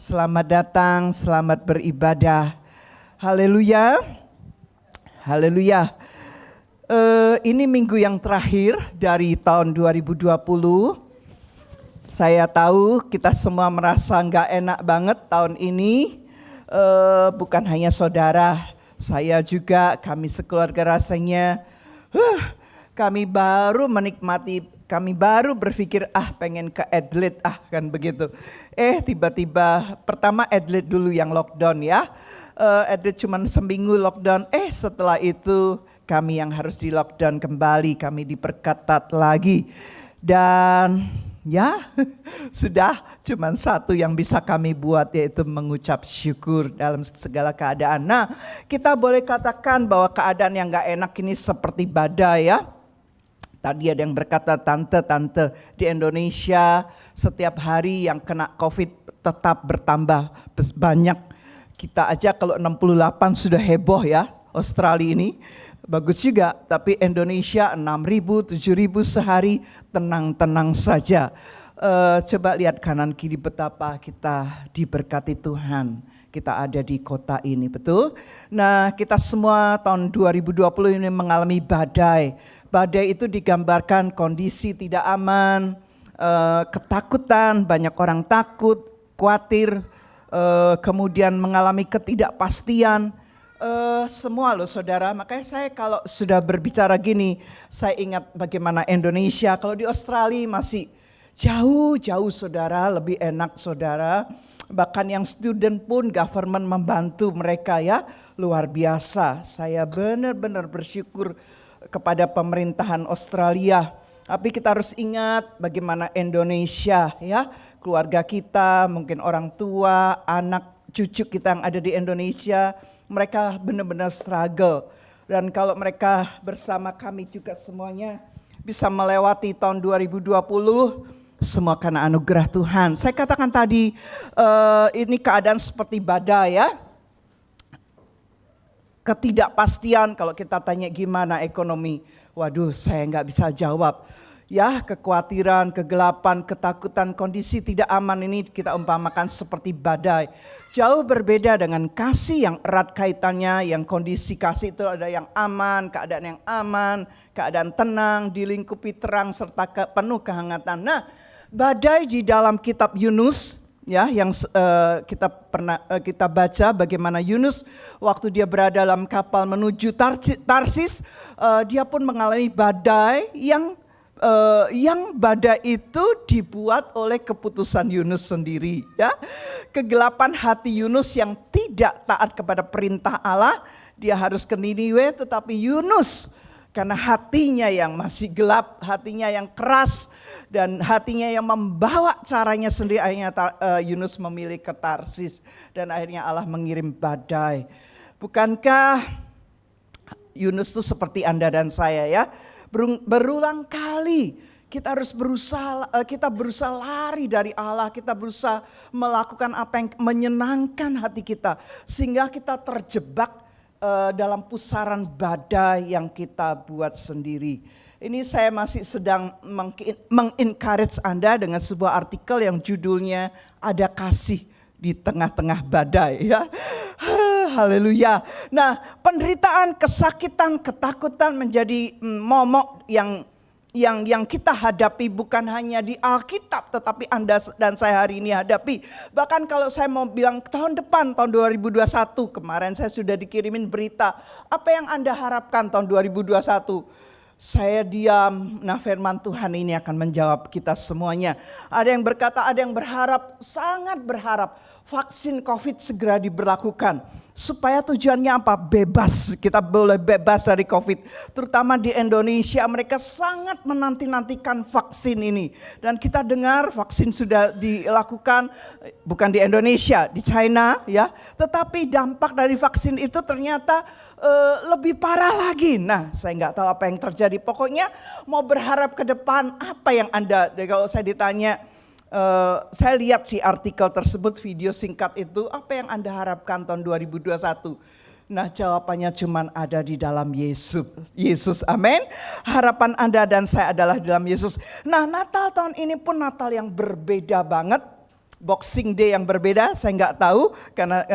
Selamat datang, selamat beribadah. Haleluya. Haleluya. Ini minggu yang terakhir dari tahun 2020. Saya tahu kita semua merasa nggak enak banget tahun ini. Bukan hanya saudara, saya juga, kami sekeluarga rasanya kami baru menikmati, kami baru berpikir pengen ke Adelaide kan begitu. Tiba-tiba pertama Adelaide dulu yang lockdown ya. Adelaide cuma seminggu lockdown. Setelah itu kami yang harus di lockdown kembali, kami diperketat lagi. Dan ya sudah cuma satu yang bisa kami buat, yaitu mengucap syukur dalam segala keadaan. Nah, kita boleh katakan bahwa keadaan yang gak enak ini seperti badai ya. Tadi ada yang berkata, tante di Indonesia setiap hari yang kena COVID tetap bertambah banyak. Kita aja kalau 68 sudah heboh ya, Australia ini. Bagus juga, tapi Indonesia 6.000, 7.000 sehari, tenang-tenang saja. Coba lihat kanan kiri betapa kita diberkati Tuhan. Kita ada di kota ini, betul? Nah, kita semua tahun 2020 ini mengalami badai. Badai itu digambarkan kondisi tidak aman, ketakutan, banyak orang takut, khawatir, kemudian mengalami ketidakpastian. Semua loh saudara, makanya saya kalau sudah berbicara gini, saya ingat bagaimana Indonesia. Kalau di Australia masih jauh-jauh saudara, lebih enak saudara. Bahkan yang student pun government membantu mereka ya, luar biasa. Saya benar-benar bersyukur kepada pemerintahan Australia. Tapi kita harus ingat bagaimana Indonesia ya, keluarga kita, mungkin orang tua, anak, cucu kita yang ada di Indonesia, mereka benar-benar struggle. Dan kalau mereka bersama kami juga semuanya bisa melewati tahun 2020, semua karena anugerah Tuhan. Saya katakan tadi ini keadaan seperti badai ya. Ketidakpastian, kalau kita tanya gimana ekonomi, waduh saya nggak bisa jawab. Ya, kekhawatiran, kegelapan, ketakutan, kondisi tidak aman ini kita umpamakan seperti badai. Jauh berbeda dengan kasih yang erat kaitannya, yang kondisi kasih itu ada yang aman, keadaan tenang, dilingkupi terang serta penuh kehangatan. Nah, badai di dalam kitab Yunus ya, yang kita baca bagaimana Yunus waktu dia berada dalam kapal menuju Tarsis, dia pun mengalami badai yang badai itu dibuat oleh keputusan Yunus sendiri ya. Kegelapan hati Yunus yang tidak taat kepada perintah Allah, dia harus ke Niniwe, tetapi Yunus karena hatinya yang masih gelap, hatinya yang keras, dan hatinya yang membawa caranya sendiri, akhirnya Yunus memilih ke Tarsis, dan akhirnya Allah mengirim badai. Bukankah Yunus itu seperti Anda dan saya ya? Berulang kali kita harus berusaha lari dari Allah, kita berusaha melakukan apa yang menyenangkan hati kita, sehingga kita terjebak dalam pusaran badai yang kita buat sendiri. Ini saya masih sedang mengencourage Anda dengan sebuah artikel yang judulnya Ada Kasih di Tengah-Tengah Badai ya. Haleluya. Nah, penderitaan, kesakitan, ketakutan menjadi momok yang kita hadapi bukan hanya di Alkitab, tetapi Anda dan saya hari ini hadapi. Bahkan kalau saya mau bilang tahun depan, tahun 2021, kemarin saya sudah dikirimin berita, apa yang Anda harapkan tahun 2021? Saya diam, nah firman Tuhan ini akan menjawab kita semuanya. Ada yang berkata, ada yang berharap, sangat berharap vaksin COVID segera diberlakukan. Supaya tujuannya apa? Bebas, kita boleh bebas dari COVID. Terutama di Indonesia, mereka sangat menanti-nantikan vaksin ini. Dan kita dengar vaksin sudah dilakukan, bukan di Indonesia, di China ya. Tetapi dampak dari vaksin itu ternyata lebih parah lagi. Nah, saya nggak tahu apa yang terjadi. Pokoknya mau berharap ke depan, apa yang Anda, kalau saya ditanya, saya lihat sih artikel tersebut, video singkat itu, apa yang Anda harapkan tahun 2021? Nah, jawabannya cuma ada di dalam Yesus, amin. Harapan Anda dan saya adalah di dalam Yesus. Nah, Natal tahun ini pun Natal yang berbeda banget. Boxing Day yang berbeda, saya nggak tahu karena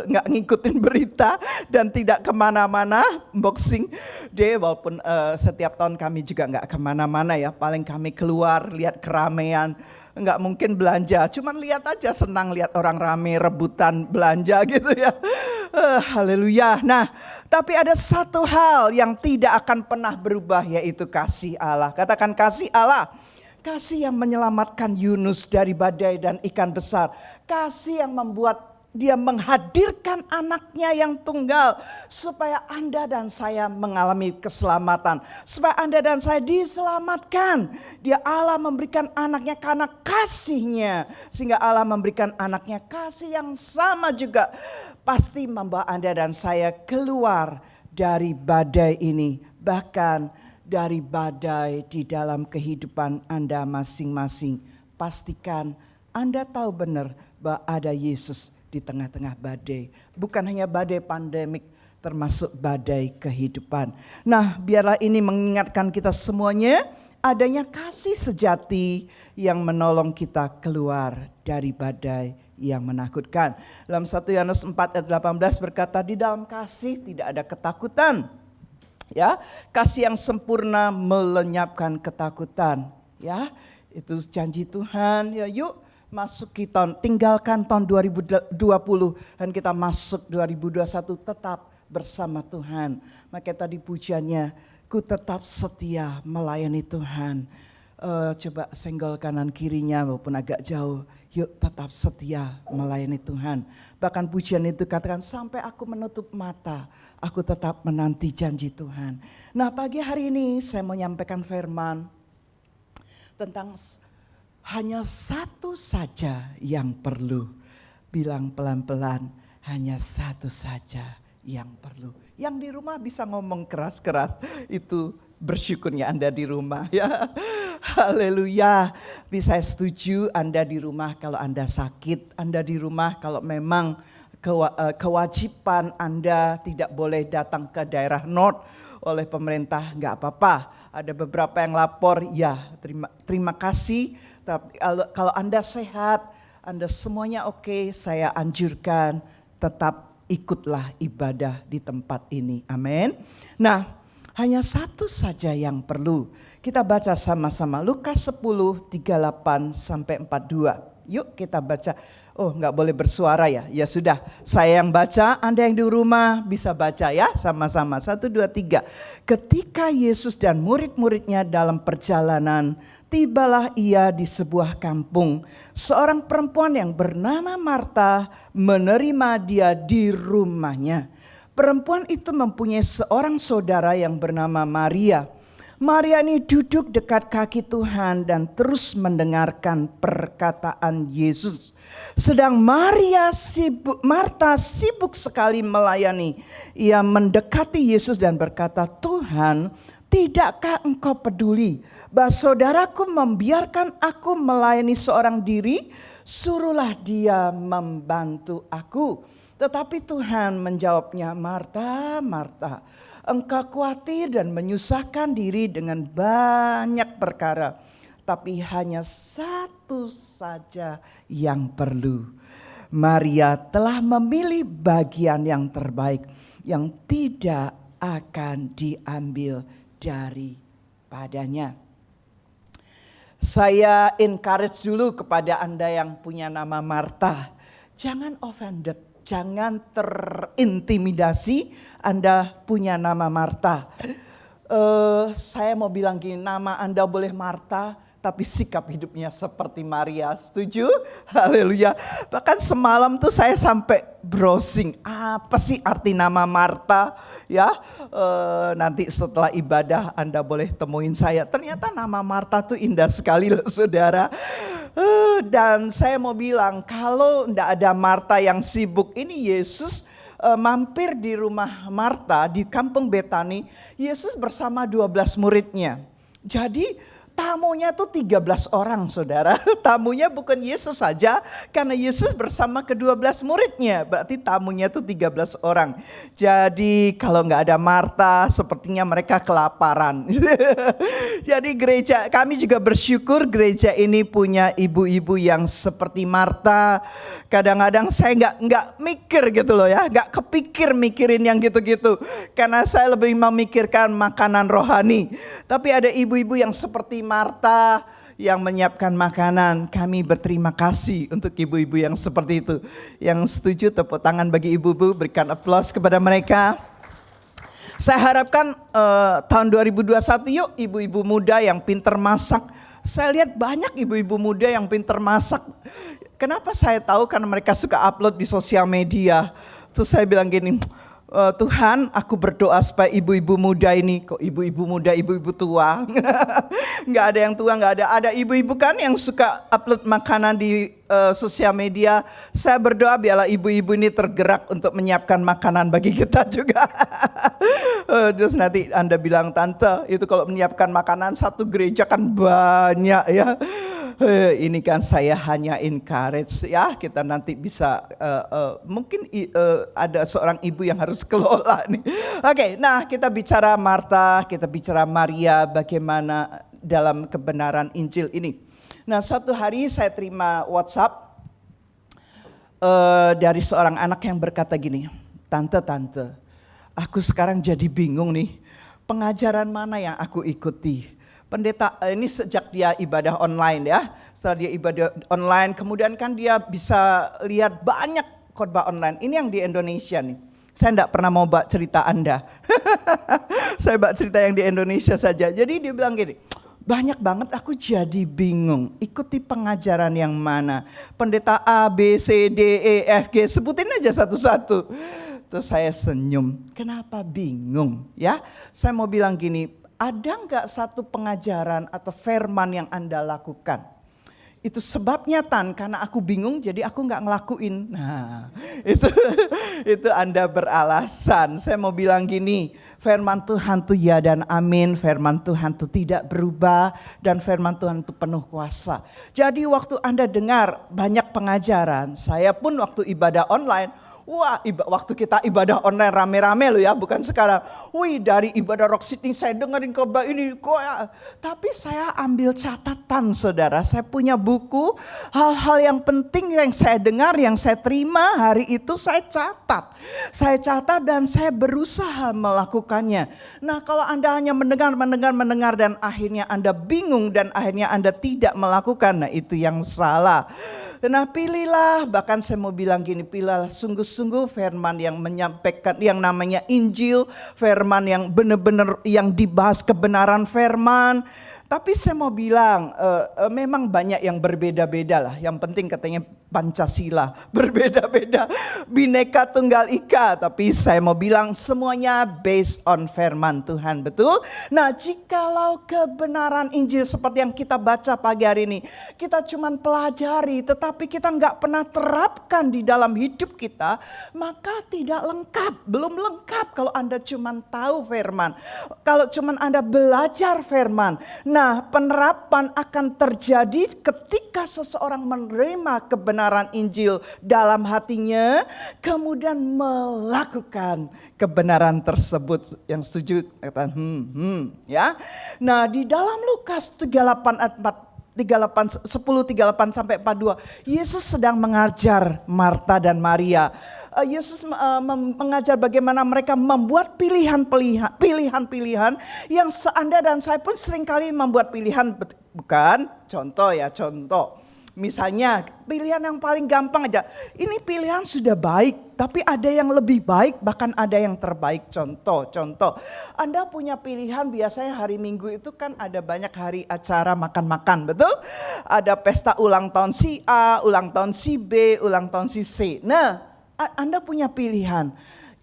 nggak ngikutin berita dan tidak kemana-mana Boxing Day, walaupun setiap tahun kami juga nggak kemana-mana ya, paling kami keluar lihat keramaian, nggak mungkin belanja, cuman lihat aja, senang lihat orang rame rebutan belanja gitu ya. Haleluya. Nah, tapi ada satu hal yang tidak akan pernah berubah, yaitu kasih Allah. Katakan kasih Allah. Kasih yang menyelamatkan Yunus dari badai dan ikan besar. Kasih yang membuat dia menghadirkan anaknya yang tunggal. Supaya Anda dan saya mengalami keselamatan. Supaya Anda dan saya diselamatkan. Dia Allah memberikan anaknya karena kasihnya. Sehingga Allah memberikan anaknya kasih yang sama juga. Pasti membawa Anda dan saya keluar dari badai ini. Bahkan dari badai di dalam kehidupan Anda masing-masing. Pastikan Anda tahu benar bahwa ada Yesus di tengah-tengah badai. Bukan hanya badai pandemik, termasuk badai kehidupan. Nah, biarlah ini mengingatkan kita semuanya adanya kasih sejati yang menolong kita keluar dari badai yang menakutkan. Dalam 1 Yohanes 4 ayat 18 berkata, di dalam kasih tidak ada ketakutan. Ya, kasih yang sempurna melenyapkan ketakutan. Ya, itu janji Tuhan. Ya, yuk masuk tahun, tinggalkan tahun 2020 dan kita masuk 2021 tetap bersama Tuhan. Maka tadi pujiannya, ku tetap setia melayani Tuhan. Coba senggol kanan kirinya walaupun agak jauh. Yuk tetap setia melayani Tuhan. Bahkan pujian itu katakan, sampai aku menutup mata, aku tetap menanti janji Tuhan. Nah, pagi hari ini saya mau menyampaikan firman tentang hanya satu saja yang perlu. Bilang pelan-pelan, hanya satu saja yang perlu. Yang di rumah bisa ngomong keras-keras, itu bersyukurnya Anda di rumah ya. Haleluya. Bisa setuju Anda di rumah kalau Anda sakit, Anda di rumah kalau memang kewajiban Anda tidak boleh datang ke daerah North oleh pemerintah, nggak apa-apa. Ada beberapa yang lapor, ya terima kasih. Tapi kalau Anda sehat, Anda semuanya oke, saya anjurkan tetap ikutlah ibadah di tempat ini. Amin. Nah, hanya satu saja yang perlu. Kita baca sama-sama Lukas 10, 38 sampai 42. Yuk kita baca. Oh, nggak boleh bersuara ya. Ya sudah, saya yang baca, Anda yang di rumah bisa baca ya sama-sama. 1, 2, 3. Ketika Yesus dan murid-muridnya dalam perjalanan, tibalah ia di sebuah kampung. Seorang perempuan yang bernama Marta menerima dia di rumahnya. Perempuan itu mempunyai seorang saudara yang bernama Maria. Maria ini duduk dekat kaki Tuhan dan terus mendengarkan perkataan Yesus. Sedang Marta sibuk sekali melayani. Ia mendekati Yesus dan berkata, Tuhan, tidakkah engkau peduli bahwa saudaraku membiarkan aku melayani seorang diri? Suruhlah dia membantu aku. Tetapi Tuhan menjawabnya, Marta, Marta, engkau khawatir dan menyusahkan diri dengan banyak perkara. Tapi hanya satu saja yang perlu. Maria telah memilih bagian yang terbaik yang tidak akan diambil daripadanya. Saya encourage dulu kepada Anda yang punya nama Marta. Jangan offended. Jangan terintimidasi Anda punya nama Marta. Saya mau bilang gini, nama Anda boleh Marta, tapi sikap hidupnya seperti Maria. Setuju? Haleluya. Bahkan semalam tuh saya sampai browsing, apa sih arti nama Marta? Ya, nanti setelah ibadah Anda boleh temuin saya. Ternyata nama Marta tuh indah sekali loh saudara. Dan saya mau bilang, kalau tidak ada Marta yang sibuk, ini Yesus mampir di rumah Marta di kampung Betani. Yesus bersama 12 muridnya. Jadi Tamunya tuh 13 orang, saudara. Tamunya bukan Yesus saja, karena Yesus bersama ke-12 muridnya. Berarti tamunya tuh 13 orang. Jadi kalau nggak ada Marta, sepertinya mereka kelaparan. Jadi gereja, kami juga bersyukur gereja ini punya ibu-ibu yang seperti Marta. Kadang-kadang saya nggak mikir gitu loh ya, nggak kepikir mikirin yang gitu-gitu. Karena saya lebih memikirkan makanan rohani. Tapi ada ibu-ibu yang seperti Marta yang menyiapkan makanan. Kami berterima kasih untuk ibu-ibu yang seperti itu. Yang setuju tepuk tangan bagi ibu-ibu, berikan aplaus kepada mereka. Saya harapkan tahun 2021 yuk ibu-ibu muda yang pinter masak. Saya lihat banyak ibu-ibu muda yang pinter masak. Kenapa saya tahu? Karena mereka suka upload di sosial media. Terus saya bilang gini, Tuhan, aku berdoa supaya ibu-ibu muda ini, kok ibu-ibu muda, ibu-ibu tua, nggak ada yang tua, nggak ada ibu-ibu kan yang suka upload makanan di sosial media. Saya berdoa biarlah ibu-ibu ini tergerak untuk menyiapkan makanan bagi kita juga. Terus nanti Anda bilang, tante, itu kalau menyiapkan makanan satu gereja kan banyak ya. Ini kan saya hanya encourage ya, kita nanti bisa mungkin ada seorang ibu yang harus kelola nih. Oke, nah kita bicara Marta, kita bicara Maria, bagaimana dalam kebenaran Injil ini. Nah, suatu hari saya terima WhatsApp dari seorang anak yang berkata gini, tante, aku sekarang jadi bingung nih, pengajaran mana yang aku ikuti. Pendeta ini sejak dia ibadah online ya. Setelah dia ibadah online, kemudian kan dia bisa lihat banyak khotbah online. Ini yang di Indonesia nih. Saya enggak pernah mau bawa cerita Anda. Saya bawa cerita yang di Indonesia saja. Jadi dia bilang gini, banyak banget aku jadi bingung. Ikuti pengajaran yang mana. Pendeta A, B, C, D, E, F, G. Sebutin aja satu-satu. Terus saya senyum. Kenapa bingung ya? Saya mau bilang gini, ada nggak satu pengajaran atau firman yang Anda lakukan? Itu sebabnya karena aku bingung jadi aku nggak ngelakuin. Nah itu Anda beralasan. Saya mau bilang gini, firman Tuhan itu ya dan amin, firman Tuhan itu tidak berubah, dan firman Tuhan itu penuh kuasa. Jadi waktu Anda dengar banyak pengajaran, saya pun waktu ibadah online, wah, waktu kita ibadah online rame-rame loh ya, bukan sekarang. Wih, dari ibadah Rock City saya dengerin khotbah ini kok ya. Tapi saya ambil catatan, saudara. Saya punya buku, hal-hal yang penting yang saya dengar, yang saya terima hari itu saya catat. Saya catat dan saya berusaha melakukannya. Nah, kalau Anda hanya mendengar dan akhirnya Anda bingung dan akhirnya Anda tidak melakukan, nah itu yang salah. Nah, pilihlah, bahkan saya mau bilang gini, pilihlah sungguh-sungguh firman yang menyampaikan yang namanya Injil, firman yang benar-benar yang dibahas kebenaran firman. Tapi saya mau bilang memang banyak yang berbeda-beda lah. Yang penting katanya Pancasila berbeda-beda, Bhinneka Tunggal Ika. Tapi saya mau bilang semuanya based on firman Tuhan, betul? Nah, jikalau kebenaran Injil seperti yang kita baca pagi hari ini, kita cuman pelajari tetapi kita nggak pernah terapkan di dalam hidup kita, maka tidak lengkap, belum lengkap kalau Anda cuman tahu firman. Kalau cuman Anda belajar firman. Nah, penerapan akan terjadi ketika seseorang menerima kebenaran Injil dalam hatinya, kemudian melakukan kebenaran tersebut. Yang setuju kata ya. Nah, di dalam Lukas 10:38 sampai 42, Yesus sedang mengajar Marta dan Maria. Yesus mengajar bagaimana mereka membuat pilihan-pilihan yang Anda dan saya pun seringkali membuat pilihan, bukan? Contoh. Misalnya pilihan yang paling gampang aja. Ini pilihan sudah baik, tapi ada yang lebih baik, bahkan ada yang terbaik. Contoh. Anda punya pilihan, biasanya hari Minggu itu kan ada banyak hari acara makan-makan, betul? Ada pesta ulang tahun si A, ulang tahun si B, ulang tahun si C. Nah, Anda punya pilihan.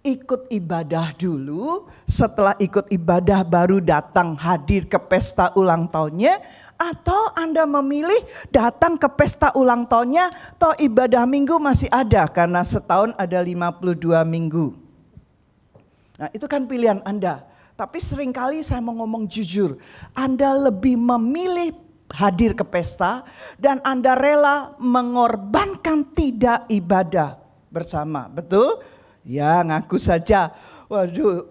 Ikut ibadah dulu, setelah ikut ibadah baru datang hadir ke pesta ulang tahunnya, atau Anda memilih datang ke pesta ulang tahunnya, toh ibadah minggu masih ada karena setahun ada 52 minggu. Nah, itu kan pilihan Anda. Tapi seringkali saya mau ngomong jujur, Anda lebih memilih hadir ke pesta dan Anda rela mengorbankan tidak ibadah bersama. Betul? Ya, ngaku saja. Waduh.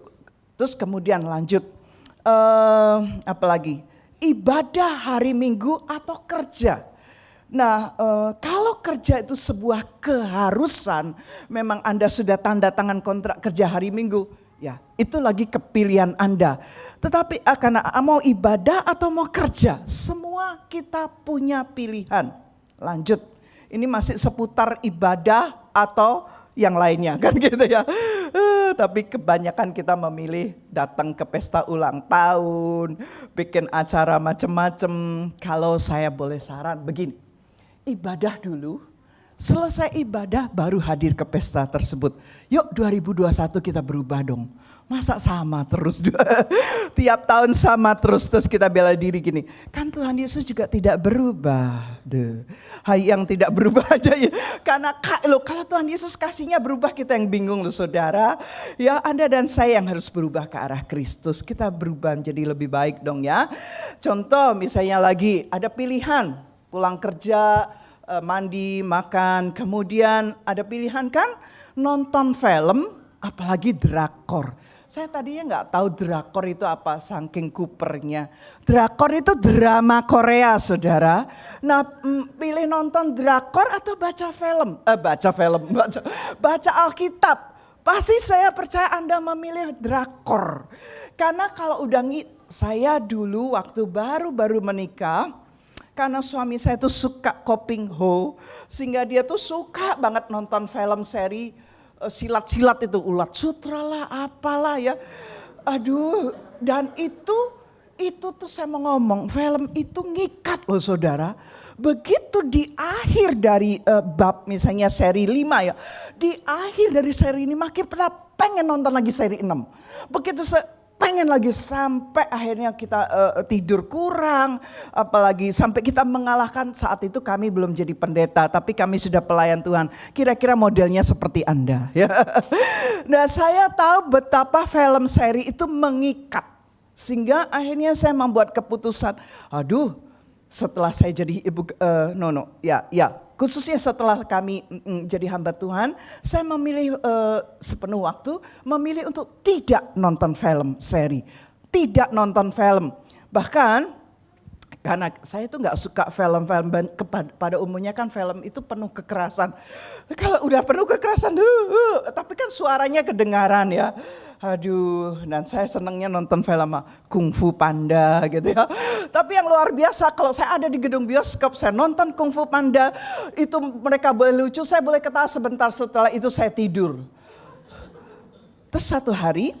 Terus kemudian lanjut. Apalagi? Ibadah hari Minggu atau kerja. Nah, kalau kerja itu sebuah keharusan, memang Anda sudah tanda tangan kontrak kerja hari Minggu, ya itu lagi kepilihan Anda. Tetapi karena mau ibadah atau mau kerja, semua kita punya pilihan. Lanjut, ini masih seputar ibadah atau yang lainnya kan gitu ya. Tapi kebanyakan kita memilih datang ke pesta ulang tahun, bikin acara macam-macam. Kalau saya boleh saran begini, ibadah dulu, selesai ibadah baru hadir ke pesta tersebut. Yuk 2021 kita berubah dong. Masa sama terus tiap tahun sama terus kita bela diri gini. Kan Tuhan Yesus juga tidak berubah. Yang tidak berubah aja ya. Karena kalau Tuhan Yesus kasihnya berubah, kita yang bingung loh saudara. Ya Anda dan saya yang harus berubah ke arah Kristus. Kita berubah menjadi lebih baik dong ya. Contoh misalnya lagi ada pilihan pulang kerja, mandi, makan, kemudian ada pilihan kan nonton film, apalagi drakor. Saya tadinya nggak tahu drakor itu apa, saking kupernya. Drakor itu drama Korea saudara. Nah pilih nonton drakor atau baca film? Baca Alkitab. Pasti saya percaya Anda memilih drakor. Karena kalau saya dulu waktu baru menikah, karena suami saya tuh suka Koping Ho, sehingga dia tuh suka banget nonton film seri silat-silat itu, Ulat Sutra lah, apalah ya. Aduh, dan itu tuh saya mau ngomong, film itu ngikat loh saudara. Begitu di akhir dari bab misalnya seri 5 ya, di akhir dari seri 5 kita pengen nonton lagi seri 6. Begitu pengen lagi sampai akhirnya kita tidur kurang, apalagi sampai kita mengalahkan. Saat itu kami belum jadi pendeta, tapi kami sudah pelayan Tuhan. Kira-kira modelnya seperti Anda. Ya. Nah saya tahu betapa film seri itu mengikat, sehingga akhirnya saya membuat keputusan, aduh setelah saya jadi khususnya setelah kami jadi hamba Tuhan, saya memilih sepenuh waktu memilih untuk tidak nonton film seri, tidak nonton film. Bahkan karena saya itu nggak suka film-film, pada umumnya kan film itu penuh kekerasan. Kalau udah penuh kekerasan, tapi kan suaranya kedengaran ya. Aduh, dan saya senangnya nonton film Kung Fu Panda gitu ya. Tapi yang luar biasa, kalau saya ada di gedung bioskop, saya nonton Kung Fu Panda, itu mereka boleh lucu, saya boleh ketawa sebentar, setelah itu saya tidur. Terus satu hari,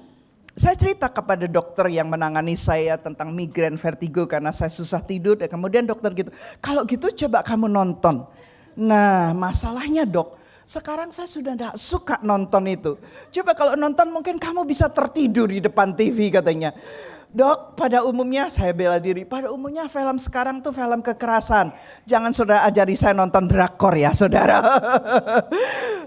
saya cerita kepada dokter yang menangani saya tentang migrain vertigo karena saya susah tidur. Dan kemudian dokter gitu, kalau gitu coba kamu nonton. Nah masalahnya dok, sekarang saya sudah tidak suka nonton itu. Coba kalau nonton mungkin kamu bisa tertidur di depan TV katanya. Dok, pada umumnya saya bela diri, pada umumnya film sekarang tuh film kekerasan. Jangan saudara ajari saya nonton drakor ya saudara.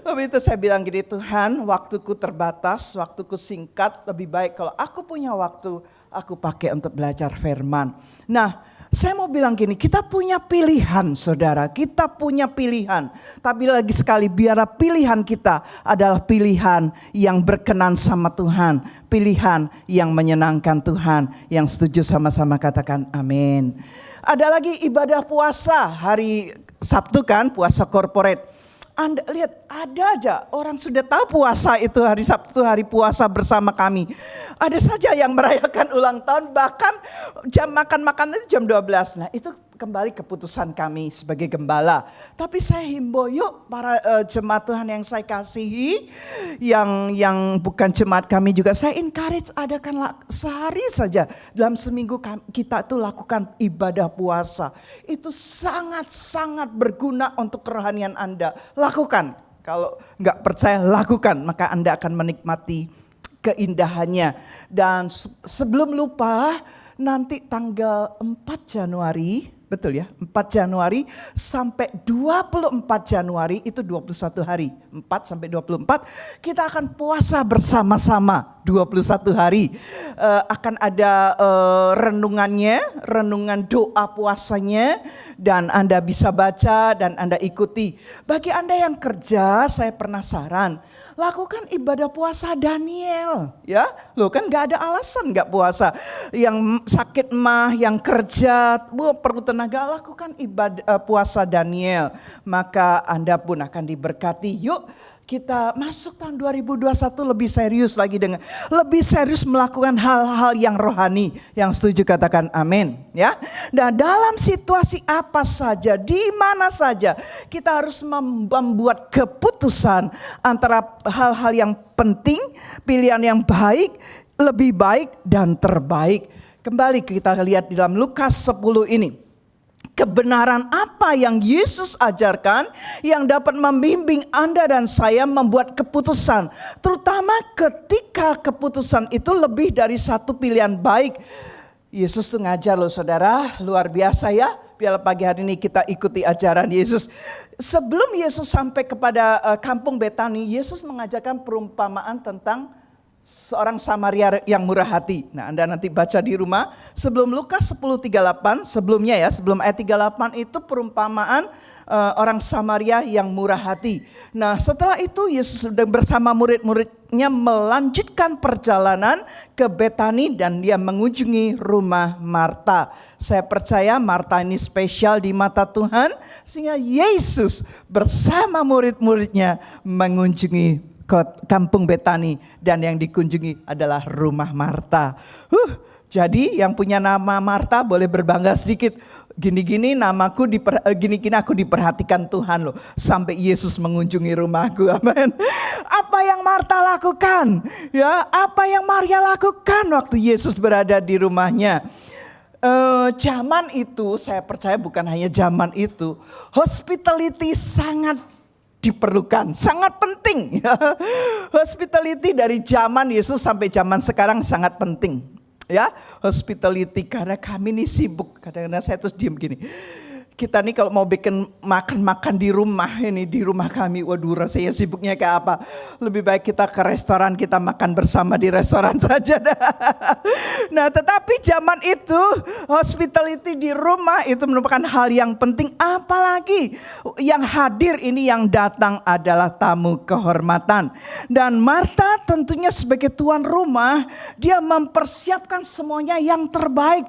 Tapi itu saya bilang gini, Tuhan waktuku terbatas, waktuku singkat, lebih baik kalau aku punya waktu, aku pakai untuk belajar firman. Nah saya mau bilang gini, kita punya pilihan saudara, kita punya pilihan. Tapi lagi sekali biarlah pilihan kita adalah pilihan yang berkenan sama Tuhan. Pilihan yang menyenangkan Tuhan. Yang setuju sama-sama katakan amin. Ada lagi ibadah puasa hari Sabtu kan, puasa korporat. Anda lihat ada aja orang sudah tahu puasa itu hari Sabtu, hari puasa bersama kami. Ada saja yang merayakan ulang tahun, bahkan jam makan-makan itu jam 12. Nah itu kembali keputusan kami sebagai gembala. Tapi saya himbau yuk para jemaat Tuhan yang saya kasihi, yang bukan jemaat kami juga saya encourage, adakanlah sehari saja dalam seminggu kita tuh lakukan ibadah puasa. Itu sangat-sangat berguna untuk kerohanian Anda. Lakukan. Kalau nggak percaya lakukan, maka Anda akan menikmati keindahannya. Dan sebelum lupa, nanti tanggal 4 Januari, betul ya, 4 Januari sampai 24 Januari itu 21 hari. 4 sampai 24 kita akan puasa bersama-sama 21 hari. Akan ada renungannya, renungan doa puasanya, dan Anda bisa baca dan Anda ikuti. Bagi Anda yang kerja, saya penasaran, lakukan ibadah puasa Daniel, ya. Loh kan gak ada alasan gak puasa. Yang sakit mah, yang kerja, perlu tenaga, lakukan ibadah puasa Daniel. Maka Anda pun akan diberkati. Yuk kita masuk tahun 2021 lebih serius lagi, dengan lebih serius melakukan hal-hal yang rohani. Yang setuju katakan amin, ya. Nah, dalam situasi apa saja, di mana saja, kita harus membuat keputusan antara hal-hal yang penting, pilihan yang baik, lebih baik dan terbaik. Kembali kita lihat di dalam Lukas 10 ini. Kebenaran apa yang Yesus ajarkan yang dapat membimbing Anda dan saya membuat keputusan. Terutama ketika keputusan itu lebih dari satu pilihan baik. Yesus tuh ngajar loh saudara, luar biasa ya. Biar pagi hari ini kita ikuti ajaran Yesus. Sebelum Yesus sampai kepada kampung Betani, Yesus mengajarkan perumpamaan tentang seorang Samaria yang murah hati. Nah, Anda nanti baca di rumah. Sebelum Lukas 10:38, sebelumnya ya, sebelum ayat 38 itu perumpamaan orang Samaria yang murah hati. Nah, setelah itu Yesus sudah bersama murid-muridnya melanjutkan perjalanan ke Betani dan dia mengunjungi rumah Marta. Saya percaya Marta ini spesial di mata Tuhan sehingga Yesus bersama murid-muridnya mengunjungi kampung Betani, dan yang dikunjungi adalah rumah Marta. Jadi yang punya nama Marta boleh berbangga sedikit. Gini-gini namaku gini-gini aku diperhatikan Tuhan loh, sampai Yesus mengunjungi rumahku. Amin. Apa yang Marta lakukan? Ya, apa yang Maria lakukan waktu Yesus berada di rumahnya? Zaman itu saya percaya bukan hanya zaman itu, hospitality sangat diperlukan, sangat penting. Hospitality dari zaman Yesus sampai zaman sekarang sangat penting. Ya, hospitality, karena kami ini sibuk. Kadang-kadang saya terus diam gini. Kita nih kalau mau bikin makan-makan di rumah ini, di rumah kami, waduh rasanya sibuknya kayak apa. Lebih baik kita ke restoran, kita makan bersama di restoran saja. Nah, tetapi zaman itu hospitality di rumah itu merupakan hal yang penting. Apalagi yang hadir ini, yang datang adalah tamu kehormatan. Dan Marta tentunya sebagai tuan rumah, dia mempersiapkan semuanya yang terbaik.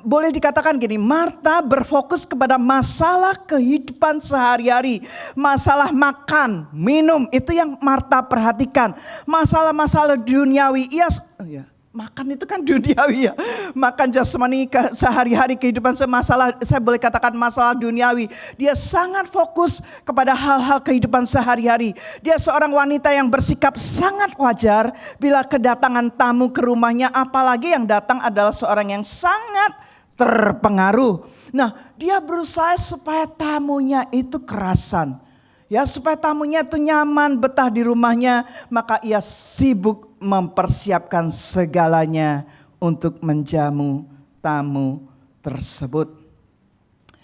Boleh dikatakan gini, Marta berfokus kepada masalah kehidupan sehari-hari. Masalah makan, minum, itu yang Marta perhatikan. Masalah-masalah duniawi, makan itu kan duniawi ya. Makan jasmani sehari-hari kehidupan masalah, saya boleh katakan masalah duniawi. Dia sangat fokus kepada hal-hal kehidupan sehari-hari. Dia seorang wanita yang bersikap sangat wajar bila kedatangan tamu ke rumahnya, apalagi yang datang adalah seorang yang sangat terpengaruh. Nah, dia berusaha supaya tamunya itu kerasan. Ya, supaya tamunya itu nyaman, betah di rumahnya. Maka ia sibuk mempersiapkan segalanya untuk menjamu tamu tersebut.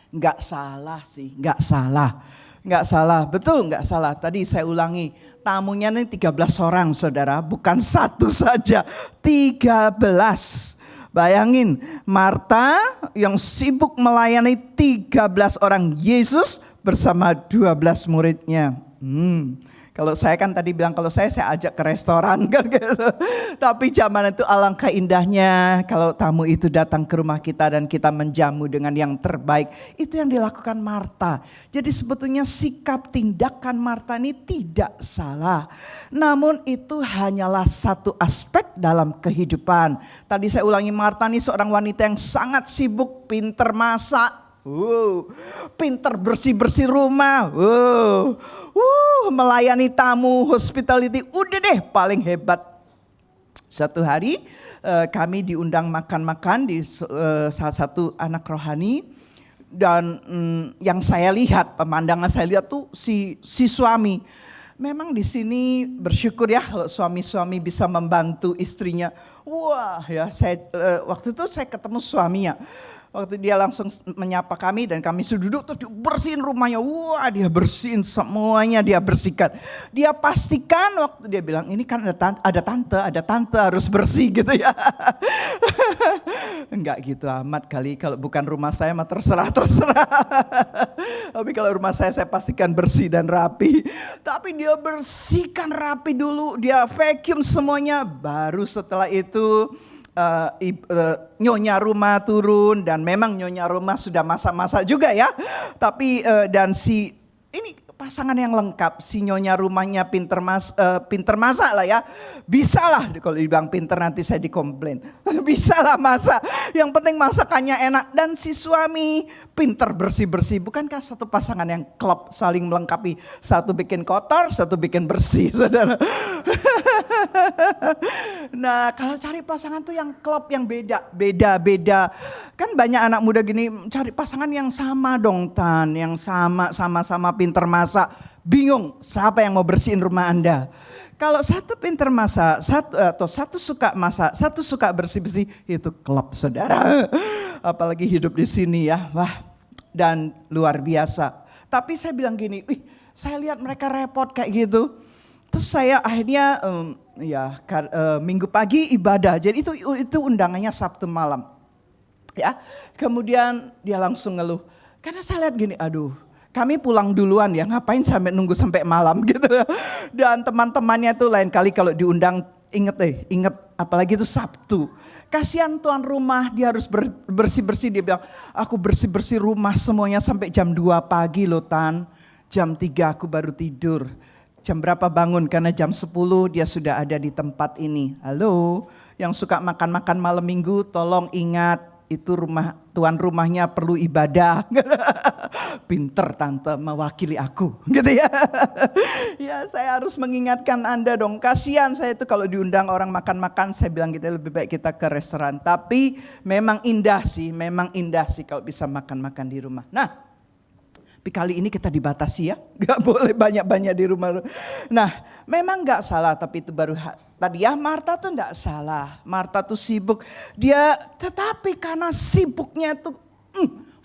Enggak salah sih, enggak salah. Enggak salah, betul enggak salah. Tadi saya ulangi, tamunya ini 13 orang saudara, bukan satu saja, 13. Bayangin, Marta yang sibuk melayani 13 orang, Yesus bersama 12 muridnya. Kalau saya kan tadi bilang kalau saya ajak ke restoran kan gitu. Tapi zaman itu alangkah indahnya kalau tamu itu datang ke rumah kita dan kita menjamu dengan yang terbaik. Itu yang dilakukan Marta. Jadi sebetulnya sikap tindakan Marta ini tidak salah. Namun itu hanyalah satu aspek dalam kehidupan. Tadi saya ulangi, Marta ini seorang wanita yang sangat sibuk, pinter masak. Pinter bersih-bersih rumah. Melayani tamu, hospitality, udah deh paling hebat. Satu hari kami diundang makan-makan di salah satu anak rohani. Dan yang saya lihat, pemandangan saya lihat tuh si suami. Memang di sini bersyukur ya kalau suami-suami bisa membantu istrinya. Wah ya, saya waktu itu saya ketemu suaminya. Waktu dia langsung menyapa kami dan kami sudah duduk terus dia bersihin rumahnya. Wah, dia bersihin semuanya, dia bersihkan. Dia pastikan waktu dia bilang ini kan ada tante harus bersih gitu ya. Enggak gitu amat kali, kalau bukan rumah saya mah terserah. Tapi kalau rumah saya pastikan bersih dan rapi. Tapi dia bersihkan rapi dulu, dia vacuum semuanya. Baru setelah itu nyonya rumah turun, dan memang nyonya rumah sudah masak-masak juga ya. Tapi dan ini pasangan yang lengkap, si nyonya rumahnya pinter masak lah ya. Bisa lah, kalau dibilang pinter nanti saya dikomplain. Bisa lah masak, yang penting masakannya enak. Dan si suami pinter bersih-bersih. Bukankah satu pasangan yang klop, saling melengkapi. Satu bikin kotor, satu bikin bersih, saudara. Nah, kalau cari pasangan tuh yang klop, yang beda. Kan banyak anak muda gini, cari pasangan yang sama dong Tan, yang sama-sama pinter masak. Bingung siapa yang mau bersihin rumah Anda. Kalau satu pinter masak, satu suka masak, satu suka bersih-bersih, itu klop saudara. Apalagi hidup di sini ya, wah, dan luar biasa. Tapi saya bilang gini, saya lihat mereka repot kayak gitu. Terus saya akhirnya minggu pagi ibadah. Jadi itu undangannya Sabtu malam. Ya. Kemudian dia langsung ngeluh. Karena saya lihat gini, aduh, kami pulang duluan ya, ngapain nunggu sampai malam gitu. Dan teman-temannya tuh lain kali kalau diundang inget apalagi itu Sabtu. Kasihan tuan rumah, dia harus bersih-bersih. Dia bilang, aku bersih-bersih rumah semuanya sampai jam 2 pagi loh Tan. Jam 3 aku baru tidur. Jam berapa bangun? Karena jam 10 dia sudah ada di tempat ini. Halo, yang suka makan-makan malam minggu tolong ingat, itu tuan rumahnya perlu ibadah. Pinter tante mewakili aku gitu ya. Ya saya harus mengingatkan Anda dong. Kasihan saya itu kalau diundang orang makan-makan, saya bilang gitu, lebih baik kita ke restoran. Tapi memang indah sih kalau bisa makan-makan di rumah. Nah, tapi kali ini kita dibatasi ya, gak boleh banyak-banyak di rumah. Nah memang gak salah, tapi itu baru tadi ya, Marta tuh gak salah. Marta tuh sibuk, tetapi karena sibuknya tuh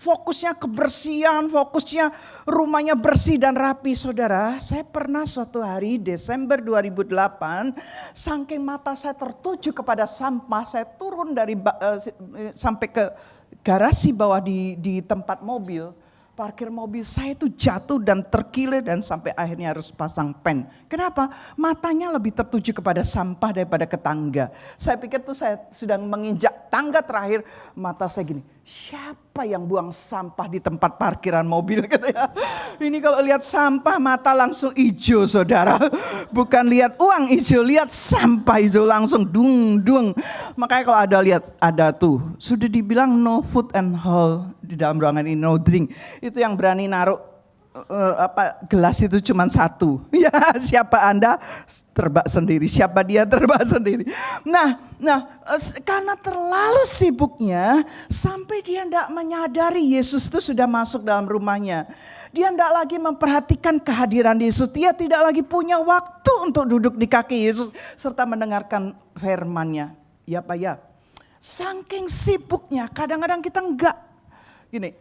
fokusnya kebersihan, fokusnya rumahnya bersih dan rapi. Saudara, saya pernah suatu hari Desember 2008, saking mata saya tertuju kepada sampah, saya turun dari sampai ke garasi bawah di tempat mobil. Parkir mobil saya itu jatuh dan terkilir dan sampai akhirnya harus pasang pen. Kenapa? Matanya lebih tertuju kepada sampah daripada ke tangga. Saya pikir tuh saya sudah menginjak tangga terakhir, mata saya gini, siapa yang buang sampah di tempat parkiran mobil gitu ya. Ini kalau lihat sampah mata langsung hijau saudara. Bukan lihat uang hijau, lihat sampah hijau langsung dung. Makanya kalau ada tuh, sudah dibilang no food and hall di dalam ruangan ini, no drink. Itu yang berani naruh gelas itu cuma satu. Ya, siapa Anda terbak sendiri, siapa dia terbak sendiri. Nah, karena terlalu sibuknya sampai dia tidak menyadari Yesus itu sudah masuk dalam rumahnya. Dia tidak lagi memperhatikan kehadiran Yesus. Dia tidak lagi punya waktu untuk duduk di kaki Yesus serta mendengarkan firman-Nya. Ya Pak ya. Saking sibuknya, kadang-kadang kita enggak. Gini,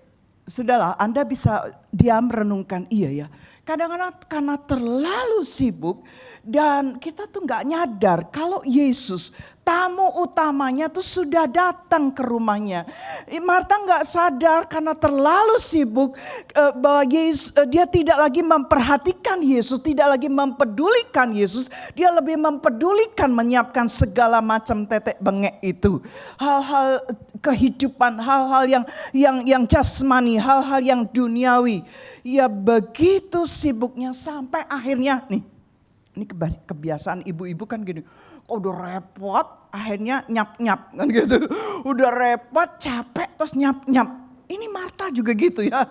sudahlah, Anda bisa diam renungkan, iya ya. Kadang-kadang karena terlalu sibuk dan kita tuh nggak nyadar kalau Yesus tamu utamanya tuh sudah datang ke rumahnya. Marta nggak sadar karena terlalu sibuk bahwa dia tidak lagi memperhatikan Yesus, tidak lagi mempedulikan Yesus. Dia lebih mempedulikan menyiapkan segala macam tetek bengek itu. Hal-hal kehidupan, hal-hal yang jasmani, hal-hal yang duniawi. Ya begitu sibuknya sampai akhirnya nih. Ini kebiasaan ibu-ibu kan gini. Udah repot akhirnya nyap-nyap kan gitu. Udah repot capek terus nyap-nyap. Ini Marta juga gitu ya.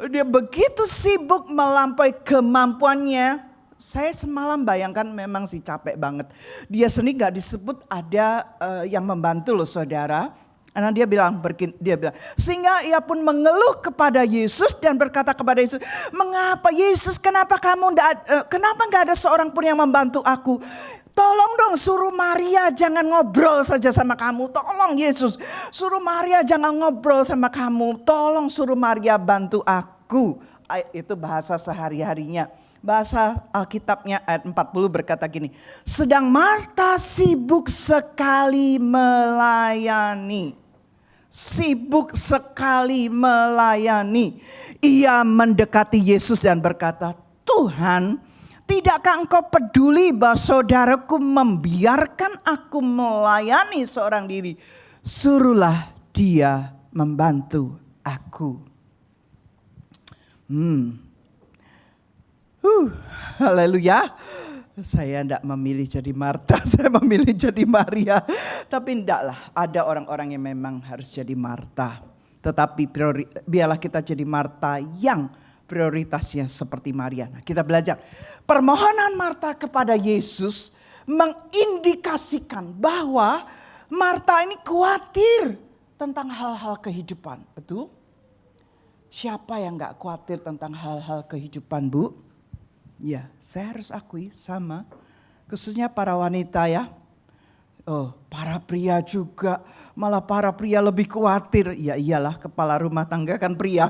Dia begitu sibuk melampaui kemampuannya. Saya semalam bayangkan memang sih capek banget. Dia sendiri gak disebut ada yang membantu loh saudara. Karena dia bilang, sehingga ia pun mengeluh kepada Yesus dan berkata kepada Yesus, mengapa Yesus, kenapa nggak ada seorang pun yang membantu aku? Tolong dong suruh Maria jangan ngobrol saja sama kamu. Tolong Yesus, suruh Maria jangan ngobrol sama kamu. Tolong suruh Maria bantu aku. Itu bahasa sehari-harinya. Bahasa Alkitabnya ayat 40 berkata gini. Sedang Marta sibuk sekali melayani. Sibuk sekali melayani. Ia mendekati Yesus dan berkata, Tuhan, tidakkah engkau peduli bahwa saudaraku membiarkan aku melayani seorang diri? Suruhlah dia membantu aku. Haleluya. Saya tidak memilih jadi Marta, saya memilih jadi Maria. Tapi tidaklah, ada orang-orang yang memang harus jadi Marta. Tetapi biarlah kita jadi Marta yang prioritasnya seperti Maria. Nah, kita belajar. Permohonan Marta kepada Yesus mengindikasikan bahwa Marta ini khawatir tentang hal-hal kehidupan. Betul? Siapa yang gak khawatir tentang hal-hal kehidupan, Bu? Ya, saya harus akui sama. Khususnya para wanita ya. Oh, para pria juga. Malah para pria lebih khawatir. Ya iyalah, kepala rumah tangga kan pria.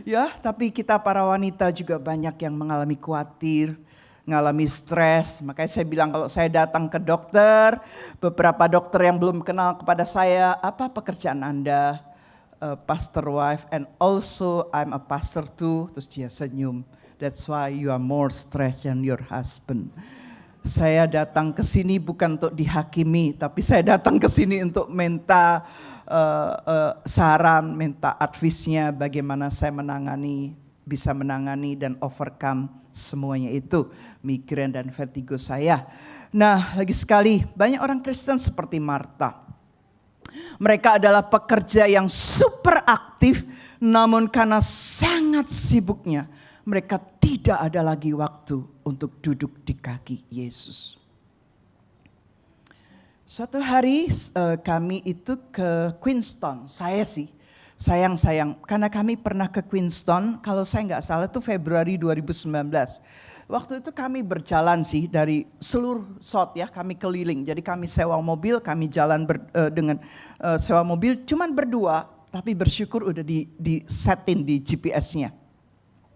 Ya, tapi kita para wanita juga banyak yang mengalami khawatir, mengalami stres. Makanya saya bilang kalau saya datang ke dokter, beberapa dokter yang belum kenal kepada saya, apa pekerjaan Anda? Pastor wife, and also I'm a pastor too. Terus dia senyum. That's why you are more stressed than your husband. Saya datang ke sini bukan untuk dihakimi, tapi saya datang ke sini untuk minta saran, minta advice-nya bagaimana saya bisa menangani dan overcome semuanya itu, migrain dan vertigo saya. Nah, lagi sekali banyak orang Kristen seperti Marta. Mereka adalah pekerja yang super aktif, namun karena sangat sibuknya, mereka tidak ada lagi waktu untuk duduk di kaki Yesus. Suatu hari kami itu ke Queenstown, saya sih sayang karena kami pernah ke Queenstown, kalau saya nggak salah itu Februari 2019. Waktu itu kami berjalan sih dari seluruh South ya, kami keliling. Jadi kami sewa mobil, kami jalan dengan sewa mobil, cuman berdua, tapi bersyukur udah di-setin di GPS-nya.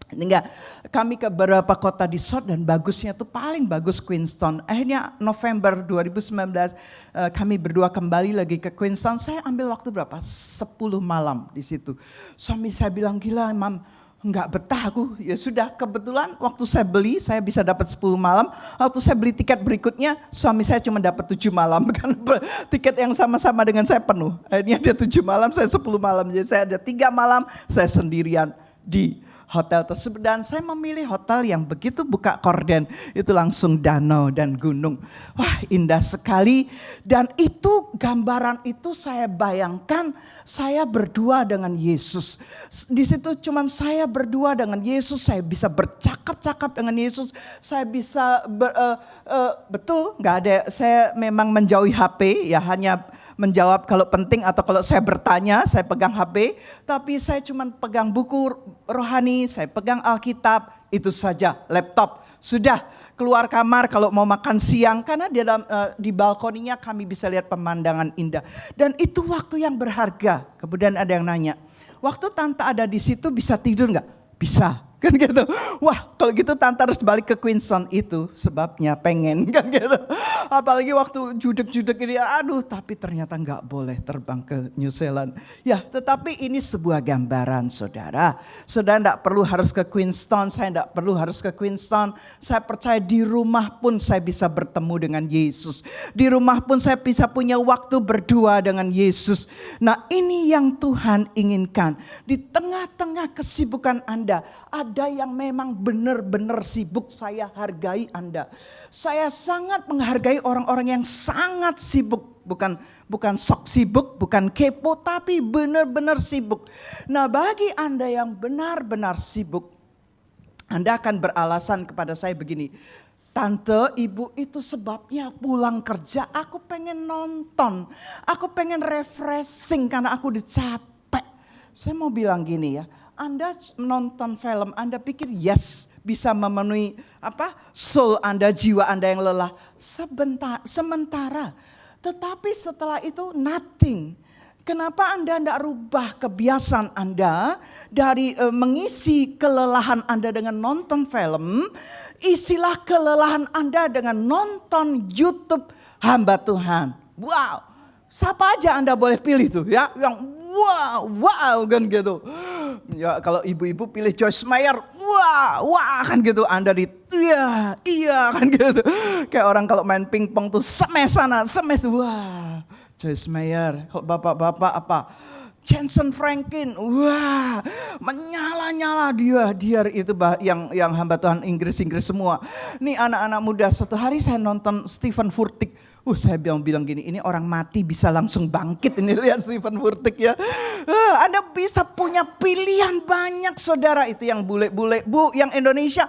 Enggak, kami ke beberapa kota di South dan bagusnya tuh paling bagus Queenstown. Akhirnya November 2019 kami berdua kembali lagi ke Queenstown. Saya ambil waktu berapa? 10 malam di situ. Suami saya bilang, gila Mam, enggak betah aku. Ya sudah, kebetulan waktu saya beli saya bisa dapat 10 malam. Waktu saya beli tiket berikutnya suami saya cuma dapat 7 malam. Kan tiket yang sama-sama dengan saya penuh. Akhirnya dia 7 malam, saya 10 malam. Jadi saya ada 3 malam saya sendirian di hotel tersebut, dan saya memilih hotel yang begitu buka korden itu langsung danau dan gunung. Wah, indah sekali. Dan itu gambaran itu saya bayangkan saya berdua dengan Yesus. Di situ cuman saya berdua dengan Yesus, saya bisa bercakap-cakap dengan Yesus, saya bisa betul nggak ada, saya memang menjauhi HP ya, hanya menjawab kalau penting atau kalau saya bertanya saya pegang HP, tapi saya cuman pegang buku rohani, saya pegang Alkitab, itu saja, laptop. Sudah keluar kamar kalau mau makan siang, karena di balkoninya kami bisa lihat pemandangan indah. Dan itu waktu yang berharga. Kemudian ada yang nanya, waktu Tante ada di situ bisa tidur nggak? Bisa. Kan gitu. Wah, kalau gitu Tante harus balik ke Queenstown, itu sebabnya pengen kan gitu. Apalagi waktu judek-judek ini, aduh, tapi ternyata nggak boleh terbang ke New Zealand. Ya, tetapi ini sebuah gambaran saudara. Saudara enggak perlu harus ke Queenstown, saya enggak perlu harus ke Queenstown. Saya percaya di rumah pun saya bisa bertemu dengan Yesus. Di rumah pun saya bisa punya waktu berdua dengan Yesus. Nah, ini yang Tuhan inginkan. Di tengah-tengah kesibukan Anda, ada yang memang benar-benar sibuk, saya hargai Anda. Saya sangat menghargai orang-orang yang sangat sibuk. Bukan sok sibuk, bukan kepo, tapi benar-benar sibuk. Nah, bagi Anda yang benar-benar sibuk, Anda akan beralasan kepada saya begini, Tante, ibu itu sebabnya pulang kerja aku pengen nonton. Aku pengen refreshing karena aku capek. Saya mau bilang gini ya, Anda nonton film, Anda pikir yes bisa memenuhi soul Anda, jiwa Anda yang lelah. Sementara. Tetapi setelah itu nothing. Kenapa Anda tidak rubah kebiasaan Anda dari mengisi kelelahan Anda dengan nonton film, isilah kelelahan Anda dengan nonton YouTube hamba Tuhan. Wow, siapa aja Anda boleh pilih tuh ya, yang wow kan gitu. Ya kalau ibu-ibu pilih Joyce Meyer, wah kan gitu. Anda iya kan gitu. Kayak orang kalau main pingpong tuh semes sana, semes, wah. Joyce Meyer, kalau bapak-bapak Jensen Franklin, wah menyala-nyala dia itu yang hamba Tuhan Inggris semua. Nih anak-anak muda, suatu hari saya nonton Stephen Furtick. Saya bilang gini, ini orang mati bisa langsung bangkit ini, lihat Stephen Furtick ya. Anda bisa punya pilihan banyak saudara, itu yang bule-bule, Bu, yang Indonesia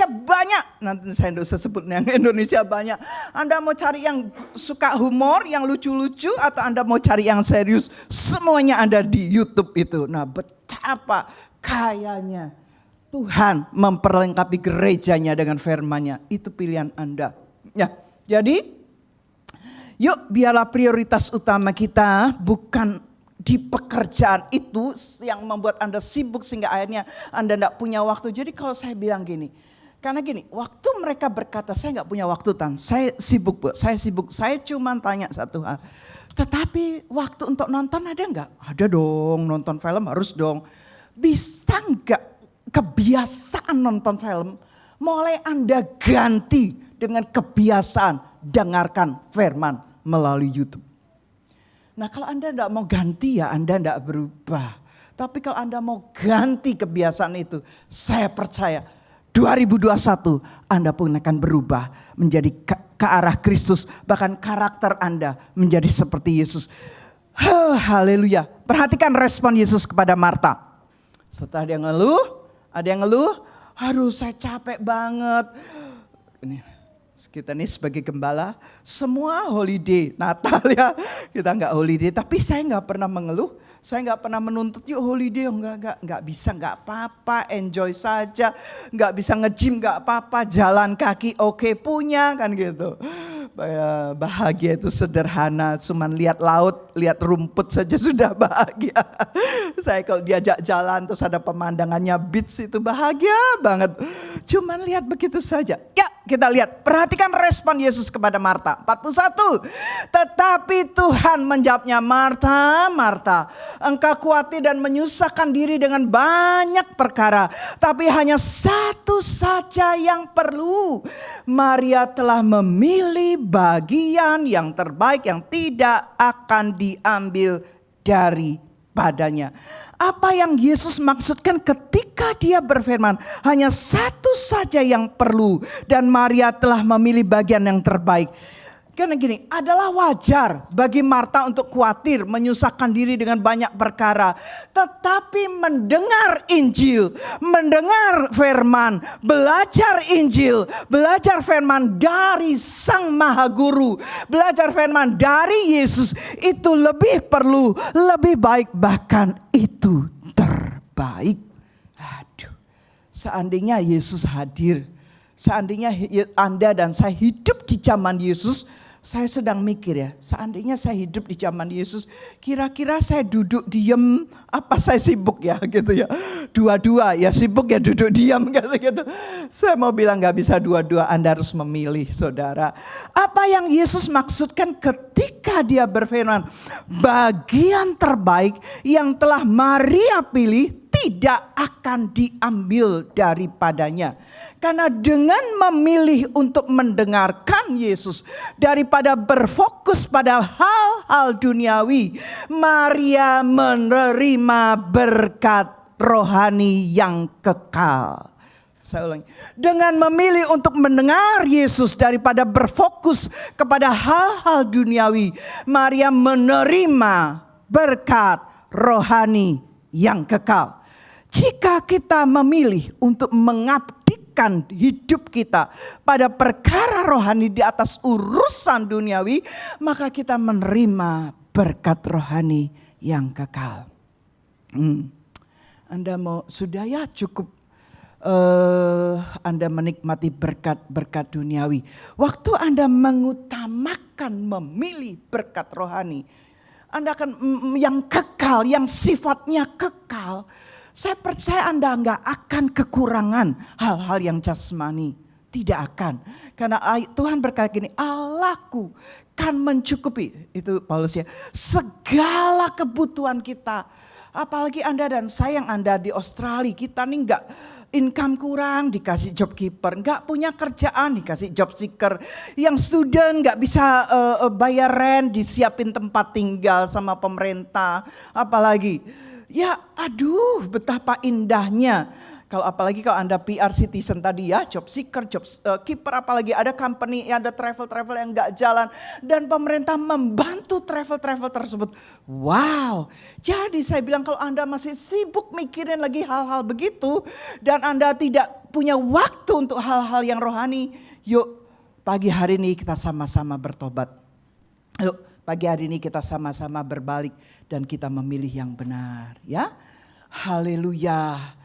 banyak. Nanti saya tidak usah sebut yang Indonesia banyak. Anda mau cari yang suka humor, yang lucu-lucu, atau Anda mau cari yang serius, semuanya ada di YouTube itu. Nah, betapa kayanya Tuhan memperlengkapi gerejanya dengan firman-Nya. Itu pilihan Anda. Ya, jadi yuk biarlah prioritas utama kita bukan di pekerjaan itu yang membuat Anda sibuk sehingga akhirnya Anda tidak punya waktu. Jadi kalau saya bilang gini, karena gini, waktu mereka berkata saya nggak punya waktu Tan, saya sibuk Bu, saya cuma tanya satu hal. Tetapi waktu untuk nonton ada nggak? Ada dong, nonton film harus dong. Bisa nggak kebiasaan nonton film mulai Anda ganti dengan kebiasaan dengarkan firman melalui YouTube. Nah kalau Anda tidak mau ganti ya Anda tidak berubah. Tapi kalau Anda mau ganti kebiasaan itu, saya percaya 2021 Anda pun akan berubah menjadi ke arah Kristus. Bahkan karakter Anda menjadi seperti Yesus. Haleluya. Perhatikan respon Yesus kepada Marta. Setelah dia ngeluh, ada yang ngeluh, aduh saya capek banget. Kita nih sebagai gembala, semua holiday, Natal ya, kita nggak holiday. Tapi saya nggak pernah mengeluh, saya nggak pernah menuntut yuk holiday, nggak bisa, nggak apa-apa, enjoy saja, nggak bisa nge-gym nggak apa-apa, jalan kaki oke punya kan gitu. Bahagia itu sederhana, cuman lihat laut, lihat rumput saja sudah bahagia. Saya kalau diajak jalan terus ada pemandangannya beach itu bahagia banget. Cuman lihat begitu saja. Ya kita lihat, perhatikan respon Yesus kepada Marta. 41. Tetapi Tuhan menjawabnya, Marta, Marta, engkau khawatir dan menyusahkan diri dengan banyak perkara. Tapi hanya satu saja yang perlu. Maria telah memilih bagian yang terbaik yang tidak akan diambil daripadanya. Apa yang Yesus maksudkan ketika dia berfirman hanya satu saja yang perlu dan Maria telah memilih bagian yang terbaik. Karena gini, adalah wajar bagi Marta untuk khawatir, menyusahkan diri dengan banyak perkara. Tetapi mendengar Injil, mendengar firman, belajar Injil, belajar firman dari Sang Maha Guru, belajar firman dari Yesus, itu lebih perlu, lebih baik, bahkan itu terbaik. Aduh, seandainya Yesus hadir, seandainya Anda dan saya hidup di zaman Yesus, saya sedang mikir ya, seandainya saya hidup di zaman Yesus, kira-kira saya duduk diam, apa saya sibuk ya gitu ya. Dua-dua ya, sibuk ya duduk diam gitu. Saya mau bilang gak bisa dua-dua, Anda harus memilih saudara. Apa yang Yesus maksudkan ketika dia berfirman, bagian terbaik yang telah Maria pilih tidak akan diambil daripadanya. Karena dengan memilih untuk mendengarkan Yesus daripada berfokus pada hal-hal duniawi, Maria menerima berkat rohani yang kekal. Saya ulangi. Dengan memilih untuk mendengar Yesus daripada berfokus kepada hal-hal duniawi, Maria menerima berkat rohani yang kekal. Jika kita memilih untuk mengabdikan menempatkan hidup kita pada perkara rohani di atas urusan duniawi, maka kita menerima berkat rohani yang kekal. Anda mau sudah ya cukup Anda menikmati berkat-berkat duniawi. Waktu Anda mengutamakan memilih berkat rohani, Anda akan yang kekal, yang sifatnya kekal. Saya percaya Anda nggak akan kekurangan hal-hal yang jasmani. Tidak akan. Karena Tuhan berkata gini, Allahku kan mencukupi. Itu Paulus ya. Segala kebutuhan kita. Apalagi Anda dan saya yang Anda di Australia. Kita nih nggak income kurang dikasih job keeper. Nggak punya kerjaan dikasih job seeker. Yang student nggak bisa bayar rent disiapin tempat tinggal sama pemerintah. Apalagi. Ya aduh betapa indahnya. Apalagi kalau Anda PR citizen tadi ya, job seeker, job keeper, apalagi ada company, ada travel yang gak jalan. Dan pemerintah membantu travel tersebut. Wow, jadi saya bilang kalau Anda masih sibuk mikirin lagi hal-hal begitu. Dan Anda tidak punya waktu untuk hal-hal yang rohani. Yuk pagi hari ini kita sama-sama bertobat. Yuk pagi hari ini kita sama-sama berbalik dan kita memilih yang benar ya. Haleluya.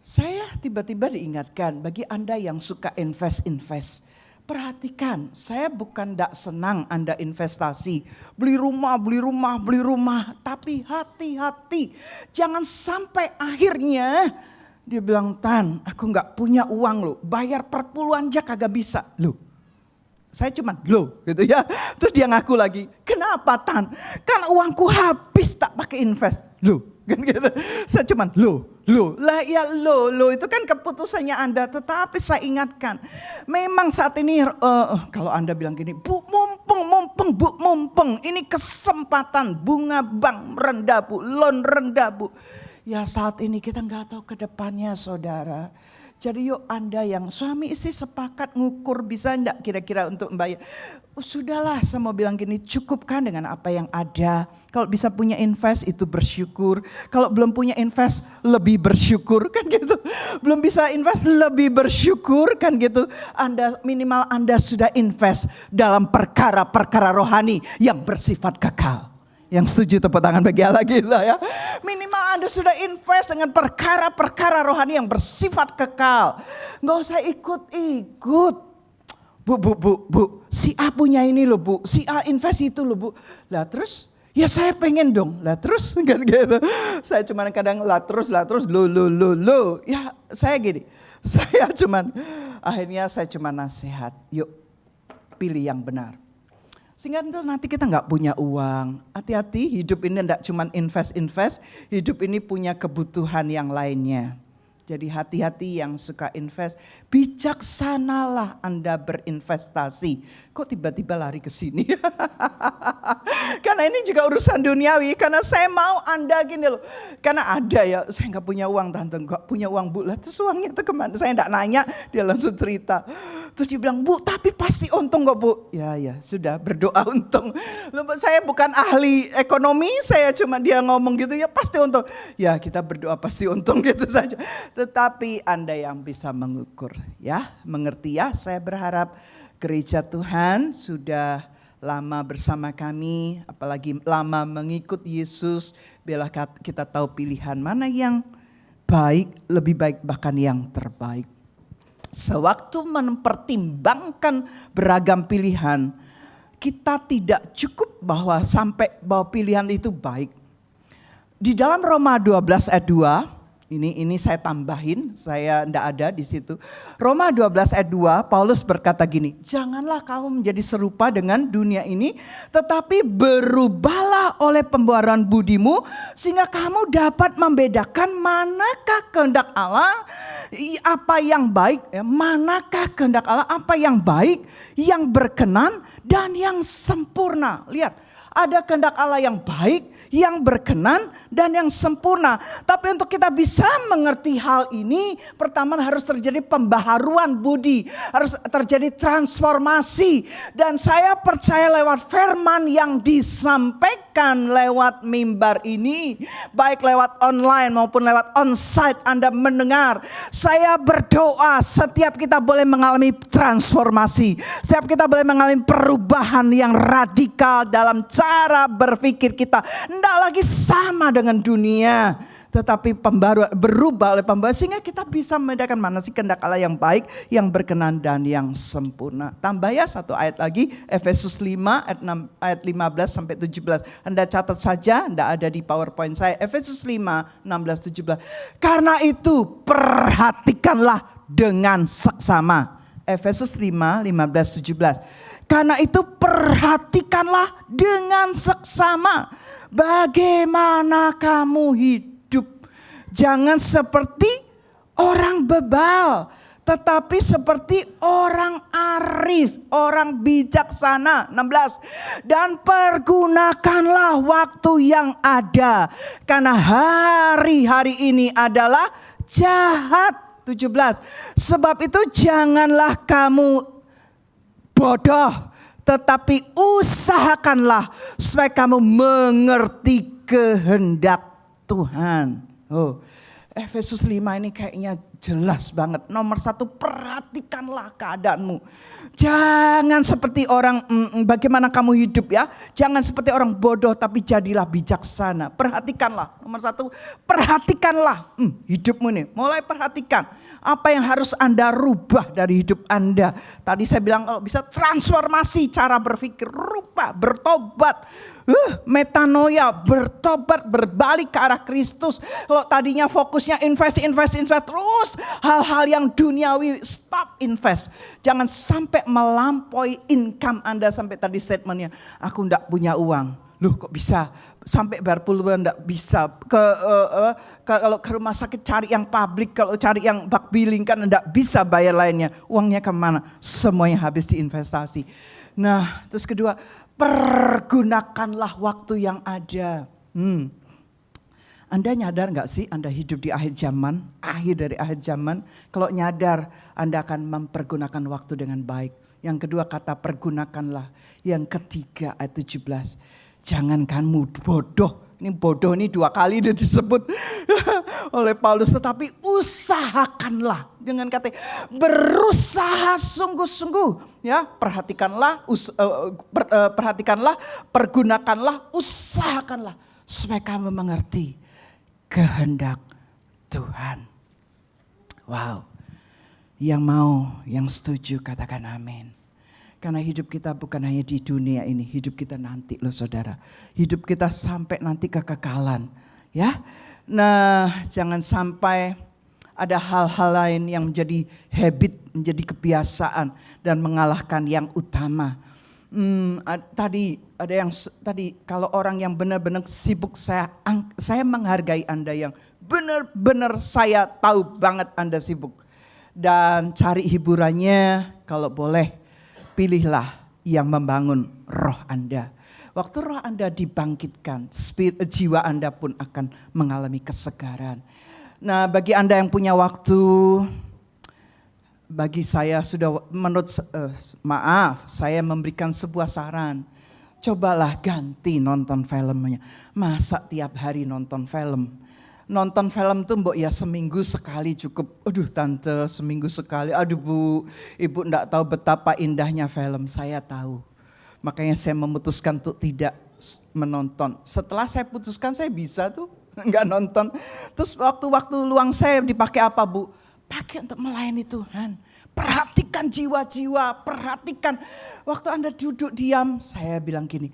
Saya tiba-tiba diingatkan bagi Anda yang suka invest. Perhatikan, saya bukan tidak senang Anda investasi. Beli rumah. Tapi hati-hati. Jangan sampai akhirnya dia bilang, Tan aku gak punya uang loh. Bayar per puluhan aja kagak bisa. Loh, saya cuman loh gitu ya. Terus dia ngaku lagi, kenapa Tan? Kan uangku habis tak pakai invest. Loh. Kan gitu. Saya cuman loh itu kan keputusannya Anda. Tetapi saya ingatkan, memang saat ini kalau Anda bilang gini, Bu mumpung, ini kesempatan bunga bank rendah Bu, loan rendah Bu. Ya saat ini kita nggak tahu ke depannya saudara. Jadi yuk Anda yang suami istri sepakat ngukur bisa enggak kira-kira untuk membayar. Sudahlah saya mau bilang gini, cukupkan dengan apa yang ada. Kalau bisa punya invest itu bersyukur. Kalau belum punya invest lebih bersyukur kan gitu. Belum bisa invest lebih bersyukur kan gitu. Minimal Anda sudah invest dalam perkara-perkara rohani yang bersifat kekal. Yang setuju tepuk tangan bagi Allah kita ya. Minimal Anda sudah invest dengan perkara-perkara rohani yang bersifat kekal. Nggak usah ikut-ikut. Bu, si A punya ini loh Bu. Si A invest itu loh Bu. Lah terus, ya saya pengen dong. Lah terus kan gitu. Saya cuman kadang lah terus lo. Ya saya gini. Akhirnya saya cuman nasihat. Yuk pilih yang benar. Sehingga nanti kita nggak punya uang. Hati-hati, hidup ini tidak cuma invest. Hidup ini punya kebutuhan yang lainnya. Jadi hati-hati yang suka invest. Bijaksanalah Anda berinvestasi. Kok tiba-tiba lari ke sini? Karena ini juga urusan duniawi. Karena saya mau Anda gini loh. Karena ada ya, saya nggak punya uang tante, nggak punya uang Bu. Lah terus uangnya itu kemana? Saya nggak nanya, dia langsung cerita. Terus dia bilang, Bu tapi pasti untung kok Bu. Ya sudah berdoa untung. Loh, saya bukan ahli ekonomi, saya cuma dia ngomong gitu ya pasti untung. Ya kita berdoa pasti untung gitu saja. Tetapi Anda yang bisa mengukur ya, mengerti ya. Saya berharap gereja Tuhan sudah lama bersama kami, apalagi lama mengikut Yesus. Biarlah kita tahu pilihan mana yang baik, lebih baik bahkan yang terbaik. Sewaktu mempertimbangkan beragam pilihan, kita tidak cukup bahwa pilihan itu baik. Di dalam Roma 12 ayat 2, ini saya tambahin, saya tidak ada di situ. Roma 12 ayat 2, Paulus berkata gini, janganlah kamu menjadi serupa dengan dunia ini, tetapi berubahlah oleh pembaharuan budimu, sehingga kamu dapat membedakan manakah kehendak Allah, apa yang baik, manakah kehendak Allah, apa yang baik, yang berkenan, dan yang sempurna. Lihat. Ada kehendak Allah yang baik, yang berkenan, dan yang sempurna. Tapi untuk kita bisa bisa mengerti hal ini, pertama harus terjadi pembaharuan budi, harus terjadi transformasi. Dan saya percaya lewat firman yang disampaikan lewat mimbar ini, baik lewat online maupun lewat onsite Anda mendengar, saya berdoa setiap kita boleh mengalami transformasi, setiap kita boleh mengalami perubahan yang radikal dalam cara berpikir kita. Tidak lagi sama dengan dunia, tetapi berubah oleh pembaruan sehingga kita bisa membedakan mana sih kehendak Allah yang baik, yang berkenan dan yang sempurna. Tambah ya satu ayat lagi, Efesus 5 ayat 15 sampai 17. Anda catat saja, tidak ada di PowerPoint saya. Efesus 5 16 17. Karena itu perhatikanlah dengan seksama. Efesus 5 15 17. Karena itu perhatikanlah dengan seksama bagaimana kamu hidup. Jangan seperti orang bebal, tetapi seperti orang arif, orang bijaksana. 16. Dan pergunakanlah waktu yang ada, karena hari-hari ini adalah jahat. 17. Sebab itu janganlah kamu bodoh, tetapi usahakanlah supaya kamu mengerti kehendak Tuhan. Oh, Efesus 5 ini kayaknya jelas banget. Nomor 1, perhatikanlah keadaanmu. Jangan seperti orang, bagaimana kamu hidup ya. Jangan seperti orang bodoh, tapi jadilah bijaksana. Perhatikanlah. Nomor 1, perhatikanlah hidupmu nih. Mulai perhatikan. Apa yang harus Anda rubah dari hidup Anda. Tadi saya bilang kalau bisa transformasi cara berpikir. Rubah, bertobat. Metanoia, bertobat, berbalik ke arah Kristus. Kalau tadinya fokusnya invest terus. Hal-hal yang duniawi, stop invest. Jangan sampai melampaui income Anda. Sampai tadi statementnya, aku enggak punya uang. Loh kok bisa sampai bayar puluhan, enggak bisa. Kalau ke rumah sakit cari yang publik, kalau cari yang bak billing kan enggak bisa bayar lainnya. Uangnya kemana? Semuanya habis di investasi. Nah terus kedua, pergunakanlah waktu yang ada. Anda nyadar gak sih Anda hidup di akhir zaman, akhir dari akhir zaman? Kalau nyadar Anda akan mempergunakan waktu dengan baik. Yang kedua kata pergunakanlah. Yang ketiga ayat 17. Jangan kamu bodoh. Ini bodoh ini 2 kali dia disebut oleh Paulus. Tetapi usahakanlah. Dengan kata berusaha sungguh-sungguh. Ya, perhatikanlah, pergunakanlah, usahakanlah. Supaya kamu mengerti kehendak Tuhan. Wow. Yang mau, yang setuju katakan amin. Karena hidup kita bukan hanya di dunia ini, hidup kita nanti loh saudara. Hidup kita sampai nanti kekekalan. Ya, nah jangan sampai ada hal-hal lain yang menjadi habit, menjadi kebiasaan dan mengalahkan yang utama. Tadi ada yang tadi kalau orang yang benar-benar sibuk saya menghargai Anda yang benar-benar saya tahu banget Anda sibuk. Dan cari hiburannya kalau boleh. Pilihlah yang membangun roh Anda. Waktu roh Anda dibangkitkan, jiwa Anda pun akan mengalami kesegaran. Nah bagi Anda yang punya waktu, bagi saya sudah saya memberikan sebuah saran. Cobalah ganti nonton filmnya. Masa tiap hari nonton film? Nonton film tuh mbok ya seminggu sekali cukup. Aduh tante seminggu sekali. Aduh bu, ibu enggak tahu betapa indahnya film. Saya tahu. Makanya saya memutuskan untuk tidak menonton. Setelah saya putuskan saya bisa tuh enggak nonton. Terus waktu-waktu luang saya dipakai apa bu? Pakai untuk melayani Tuhan. Perhatikan jiwa-jiwa, perhatikan. Waktu Anda duduk diam, saya bilang gini,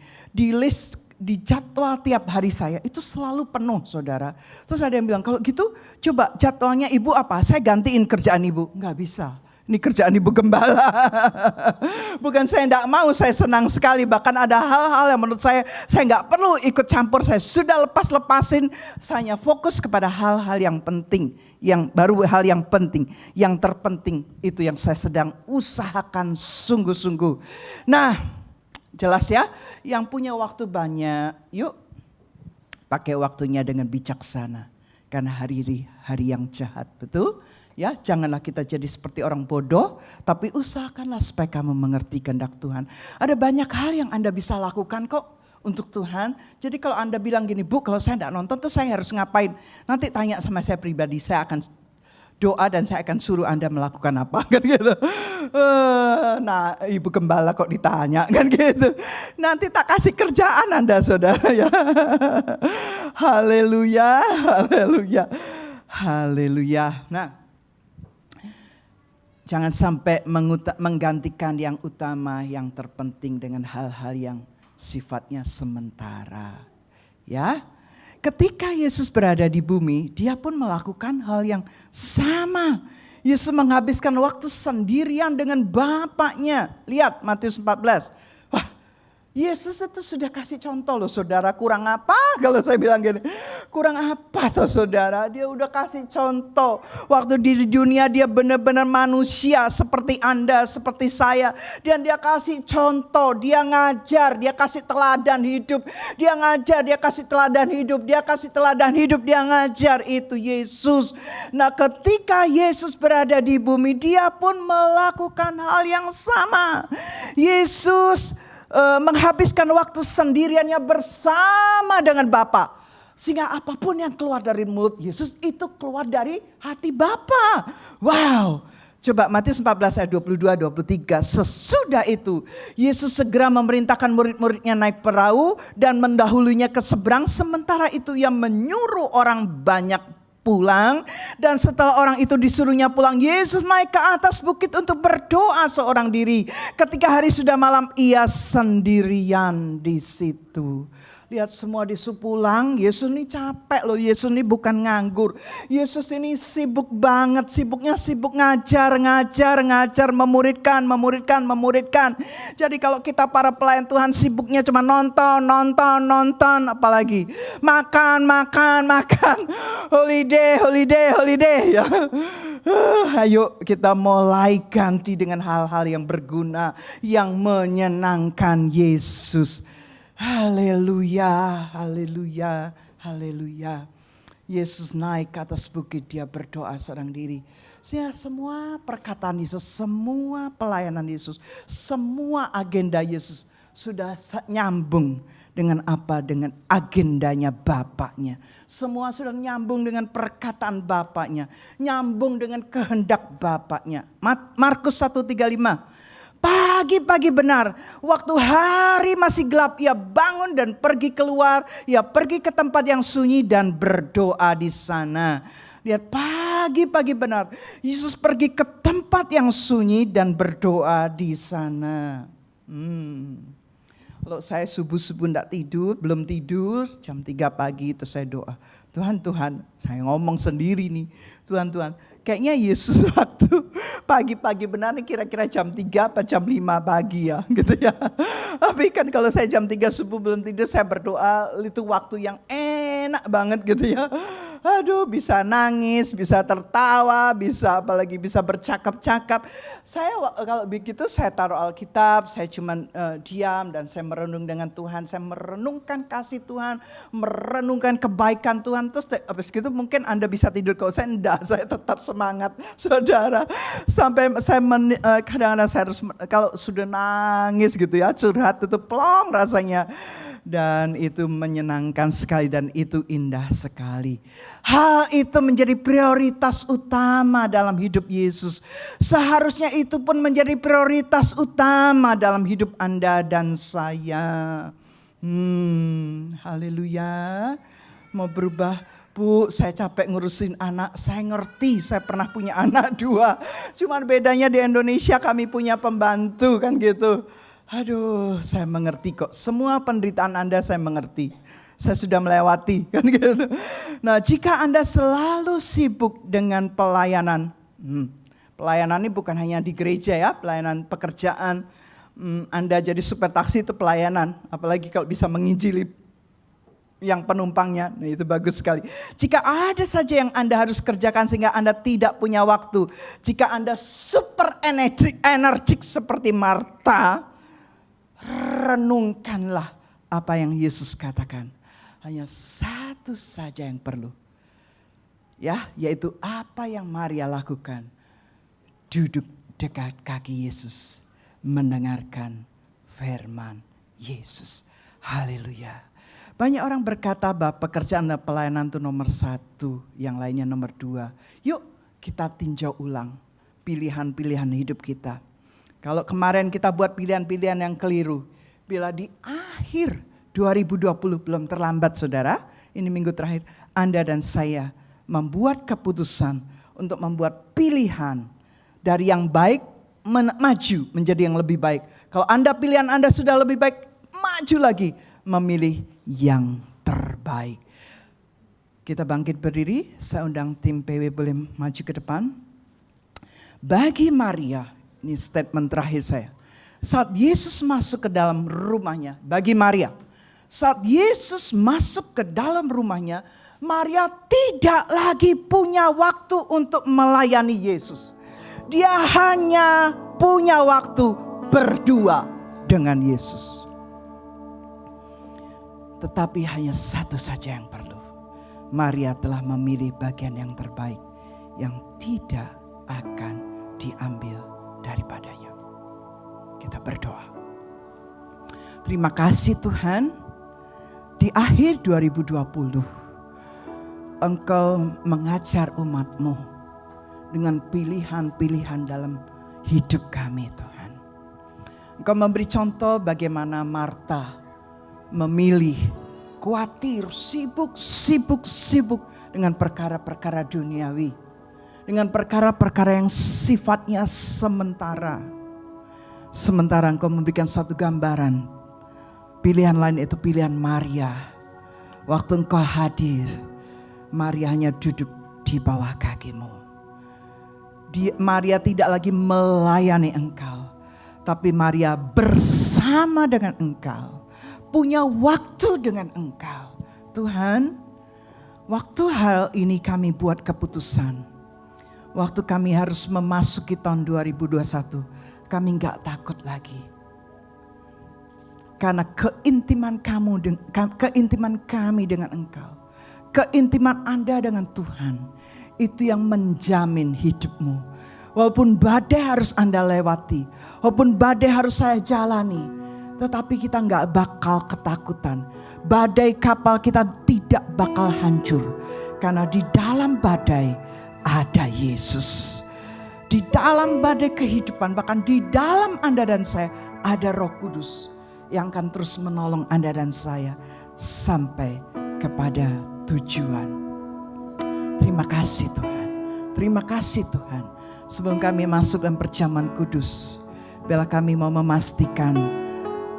di jadwal tiap hari saya itu selalu penuh saudara. Terus ada yang bilang kalau gitu coba jadwalnya ibu apa? Saya gantiin kerjaan ibu. Enggak bisa. Ini kerjaan ibu gembala. Bukan saya enggak mau, saya senang sekali. Bahkan ada hal-hal yang menurut saya enggak perlu ikut campur. Saya sudah lepasin. Saya hanya fokus kepada hal-hal yang penting. Hal yang penting. Yang terpenting itu yang saya sedang usahakan sungguh-sungguh. Nah jelas ya, yang punya waktu banyak, yuk pakai waktunya dengan bijaksana. karena hari yang jahat. Betul? Ya, janganlah kita jadi seperti orang bodoh, tapi usahakanlah supaya kamu mengerti kehendak Tuhan. Ada banyak hal yang Anda bisa lakukan kok untuk Tuhan. Jadi kalau Anda bilang gini, Bu, kalau saya tidak nonton tuh saya harus ngapain? Nanti tanya sama saya pribadi, saya akan doa dan saya akan suruh Anda melakukan apa, kan gitu. Nah, Ibu Gembala kok ditanya, kan gitu. Nanti tak kasih kerjaan Anda, saudara ya. Haleluya, haleluya, haleluya. Nah, jangan sampai menggantikan yang utama, yang terpenting dengan hal-hal yang sifatnya sementara. Ya, ketika Yesus berada di bumi, dia pun melakukan hal yang sama. Yesus menghabiskan waktu sendirian dengan Bapaknya. Lihat Matius 14. Wah, Yesus itu sudah kasih contoh loh saudara, kurang apa kalau saya bilang gini. Kurang apa toh saudara, dia udah kasih contoh. Waktu di dunia dia benar-benar manusia seperti Anda, seperti saya. Dan dia kasih contoh, dia ngajar, dia kasih teladan hidup. Dia ngajar, dia kasih teladan hidup, dia kasih teladan hidup, dia ngajar, itu Yesus. Nah, ketika Yesus berada di bumi, dia pun melakukan hal yang sama. Yesus menghabiskan waktu sendiriannya bersama dengan Bapa. Sehingga apapun yang keluar dari mulut Yesus itu keluar dari hati Bapa. Wow. Coba Matius 14 ayat 22-23. Sesudah itu Yesus segera memerintahkan murid-muridnya naik perahu dan mendahulunya ke seberang. Sementara itu ia menyuruh orang banyak pulang, dan setelah orang itu disuruhnya pulang, Yesus naik ke atas bukit untuk berdoa seorang diri. Ketika hari sudah malam, ia sendirian di situ. Lihat semua disuruh pulang. Yesus ini capek loh. Yesus ini bukan nganggur. Yesus ini sibuk banget. Sibuknya sibuk ngajar, memuridkan. Jadi kalau kita para pelayan Tuhan sibuknya cuma nonton. Apalagi makan. Holiday ya. Ayo kita mulai ganti dengan hal-hal yang berguna, yang menyenangkan Yesus. Haleluya, haleluya, haleluya. Yesus naik ke atas bukit, dia berdoa seorang diri. Sehingga semua perkataan Yesus, semua pelayanan Yesus, semua agenda Yesus sudah nyambung dengan apa? Dengan agendanya Bapaknya. Semua sudah nyambung dengan perkataan Bapaknya, nyambung dengan kehendak Bapaknya. Markus 1:35. Pagi-pagi benar, waktu hari masih gelap, ia bangun dan pergi keluar. Ia pergi ke tempat yang sunyi dan berdoa di sana. Lihat, pagi-pagi benar, Yesus pergi ke tempat yang sunyi dan berdoa di sana. Kalau saya subuh-subuh enggak tidur, belum tidur, jam 3 pagi itu saya doa. Tuhan, saya ngomong sendiri nih. Tuhan, kayaknya Yesus waktu pagi-pagi benar nih kira-kira jam 3 atau jam 5 pagi ya gitu ya. Tapi kan kalau saya jam 3 subuh belum tidur, saya berdoa, itu waktu yang enak banget gitu ya. Aduh, bisa nangis, bisa tertawa, bisa apalagi bisa bercakap-cakap. Saya kalau begitu saya taruh Alkitab, saya cuma diam dan saya merenung dengan Tuhan. Saya merenungkan kasih Tuhan, merenungkan kebaikan Tuhan. Terus habis itu mungkin Anda bisa tidur, kalau saya enggak, saya tetap semangat saudara. Sampai saya kadang-kadang saya harus, kalau sudah nangis gitu ya, curhat itu plong rasanya. Dan itu menyenangkan sekali dan itu indah sekali. Hal itu menjadi prioritas utama dalam hidup Yesus. Seharusnya itu pun menjadi prioritas utama dalam hidup Anda dan saya. Haleluya. Mau berubah? Bu, saya capek ngurusin anak. Saya ngerti, saya pernah punya anak 2. Cuman bedanya di Indonesia kami punya pembantu kan gitu. Aduh, saya mengerti kok. Semua penderitaan Anda saya mengerti. Saya sudah melewati kan gitu. Nah, jika Anda selalu sibuk dengan pelayanan. Pelayanan ini bukan hanya di gereja ya, pelayanan pekerjaan. Anda jadi supir taksi itu pelayanan. Apalagi kalau bisa menginjili yang penumpangnya. Nah, itu bagus sekali. Jika ada saja yang Anda harus kerjakan sehingga Anda tidak punya waktu. Jika Anda super energik seperti Marta, renungkanlah apa yang Yesus katakan. Hanya satu saja yang perlu. Ya, yaitu apa yang Maria lakukan. Duduk dekat kaki Yesus, mendengarkan firman Yesus. Haleluya. Banyak orang berkata bahwa pekerjaan dan pelayanan itu nomor 1, yang lainnya nomor 2. Yuk kita tinjau ulang pilihan-pilihan hidup kita. Kalau kemarin kita buat pilihan-pilihan yang keliru, bila di akhir 2020 belum terlambat saudara, ini minggu terakhir, Anda dan saya membuat keputusan untuk membuat pilihan dari yang baik maju menjadi yang lebih baik. Kalau pilihan Anda sudah lebih baik, maju lagi memilih yang terbaik. Kita bangkit berdiri, saya undang tim PW boleh maju ke depan. Bagi Maria, ini statement terakhir saya. Saat Yesus masuk ke dalam rumahnya, bagi Maria, saat Yesus masuk ke dalam rumahnya, Maria tidak lagi punya waktu untuk melayani Yesus. Dia hanya punya waktu berdua dengan Yesus. Tetapi hanya satu saja yang perlu. Maria telah memilih bagian yang terbaik yang tidak akan diambil daripadanya. Kita berdoa. Terima kasih Tuhan, di akhir 2020 Engkau mengajar umat-Mu dengan pilihan-pilihan dalam hidup kami Tuhan. Engkau memberi contoh bagaimana Marta memilih, khawatir, sibuk dengan perkara-perkara duniawi. Dengan perkara-perkara yang sifatnya sementara. Sementara Engkau memberikan satu gambaran. Pilihan lain itu pilihan Maria. Waktu Engkau hadir, Maria hanya duduk di bawah kaki-Mu. Maria tidak lagi melayani Engkau, tapi Maria bersama dengan Engkau, punya waktu dengan Engkau. Tuhan, waktu hal ini kami buat keputusan. Waktu kami harus memasuki tahun 2021, kami gak takut lagi. Karena keintiman kami dengan Engkau, keintiman Anda dengan Tuhan, itu yang menjamin hidupmu. Walaupun badai harus Anda lewati, walaupun badai harus saya jalani, tetapi kita gak bakal ketakutan. Badai kapal kita tidak bakal hancur. Karena di dalam badai ada Yesus. Di dalam badai kehidupan, bahkan di dalam Anda dan saya ada Roh Kudus yang akan terus menolong Anda dan saya sampai kepada tujuan. Terima kasih Tuhan. Terima kasih Tuhan. Sebelum kami masuk dalam perjamuan kudus, bila kami mau memastikan,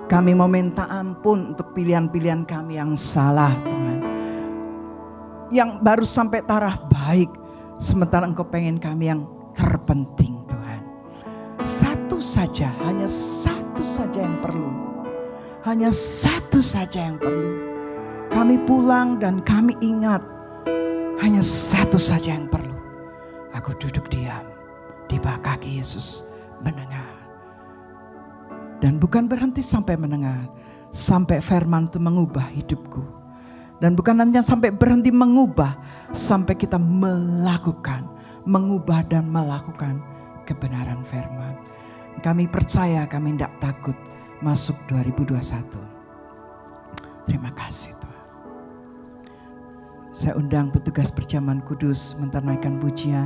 kami mau minta ampun untuk pilihan-pilihan kami yang salah Tuhan. Yang baru sampai taraf baik, sementara Engkau pengen kami yang terpenting Tuhan. Satu saja, hanya satu saja yang perlu. Hanya satu saja yang perlu. Kami pulang dan kami ingat, hanya satu saja yang perlu. Aku duduk diam di bawah kaki Yesus mendengar. Dan bukan berhenti sampai mendengar, sampai firman itu mengubah hidupku. Dan bukan hanya sampai berhenti mengubah, sampai kita melakukan, mengubah dan melakukan kebenaran firman. Kami percaya, kami tidak takut masuk 2021. Terima kasih Tuhan. Saya undang petugas perjamuan kudus mentanaikan pujian.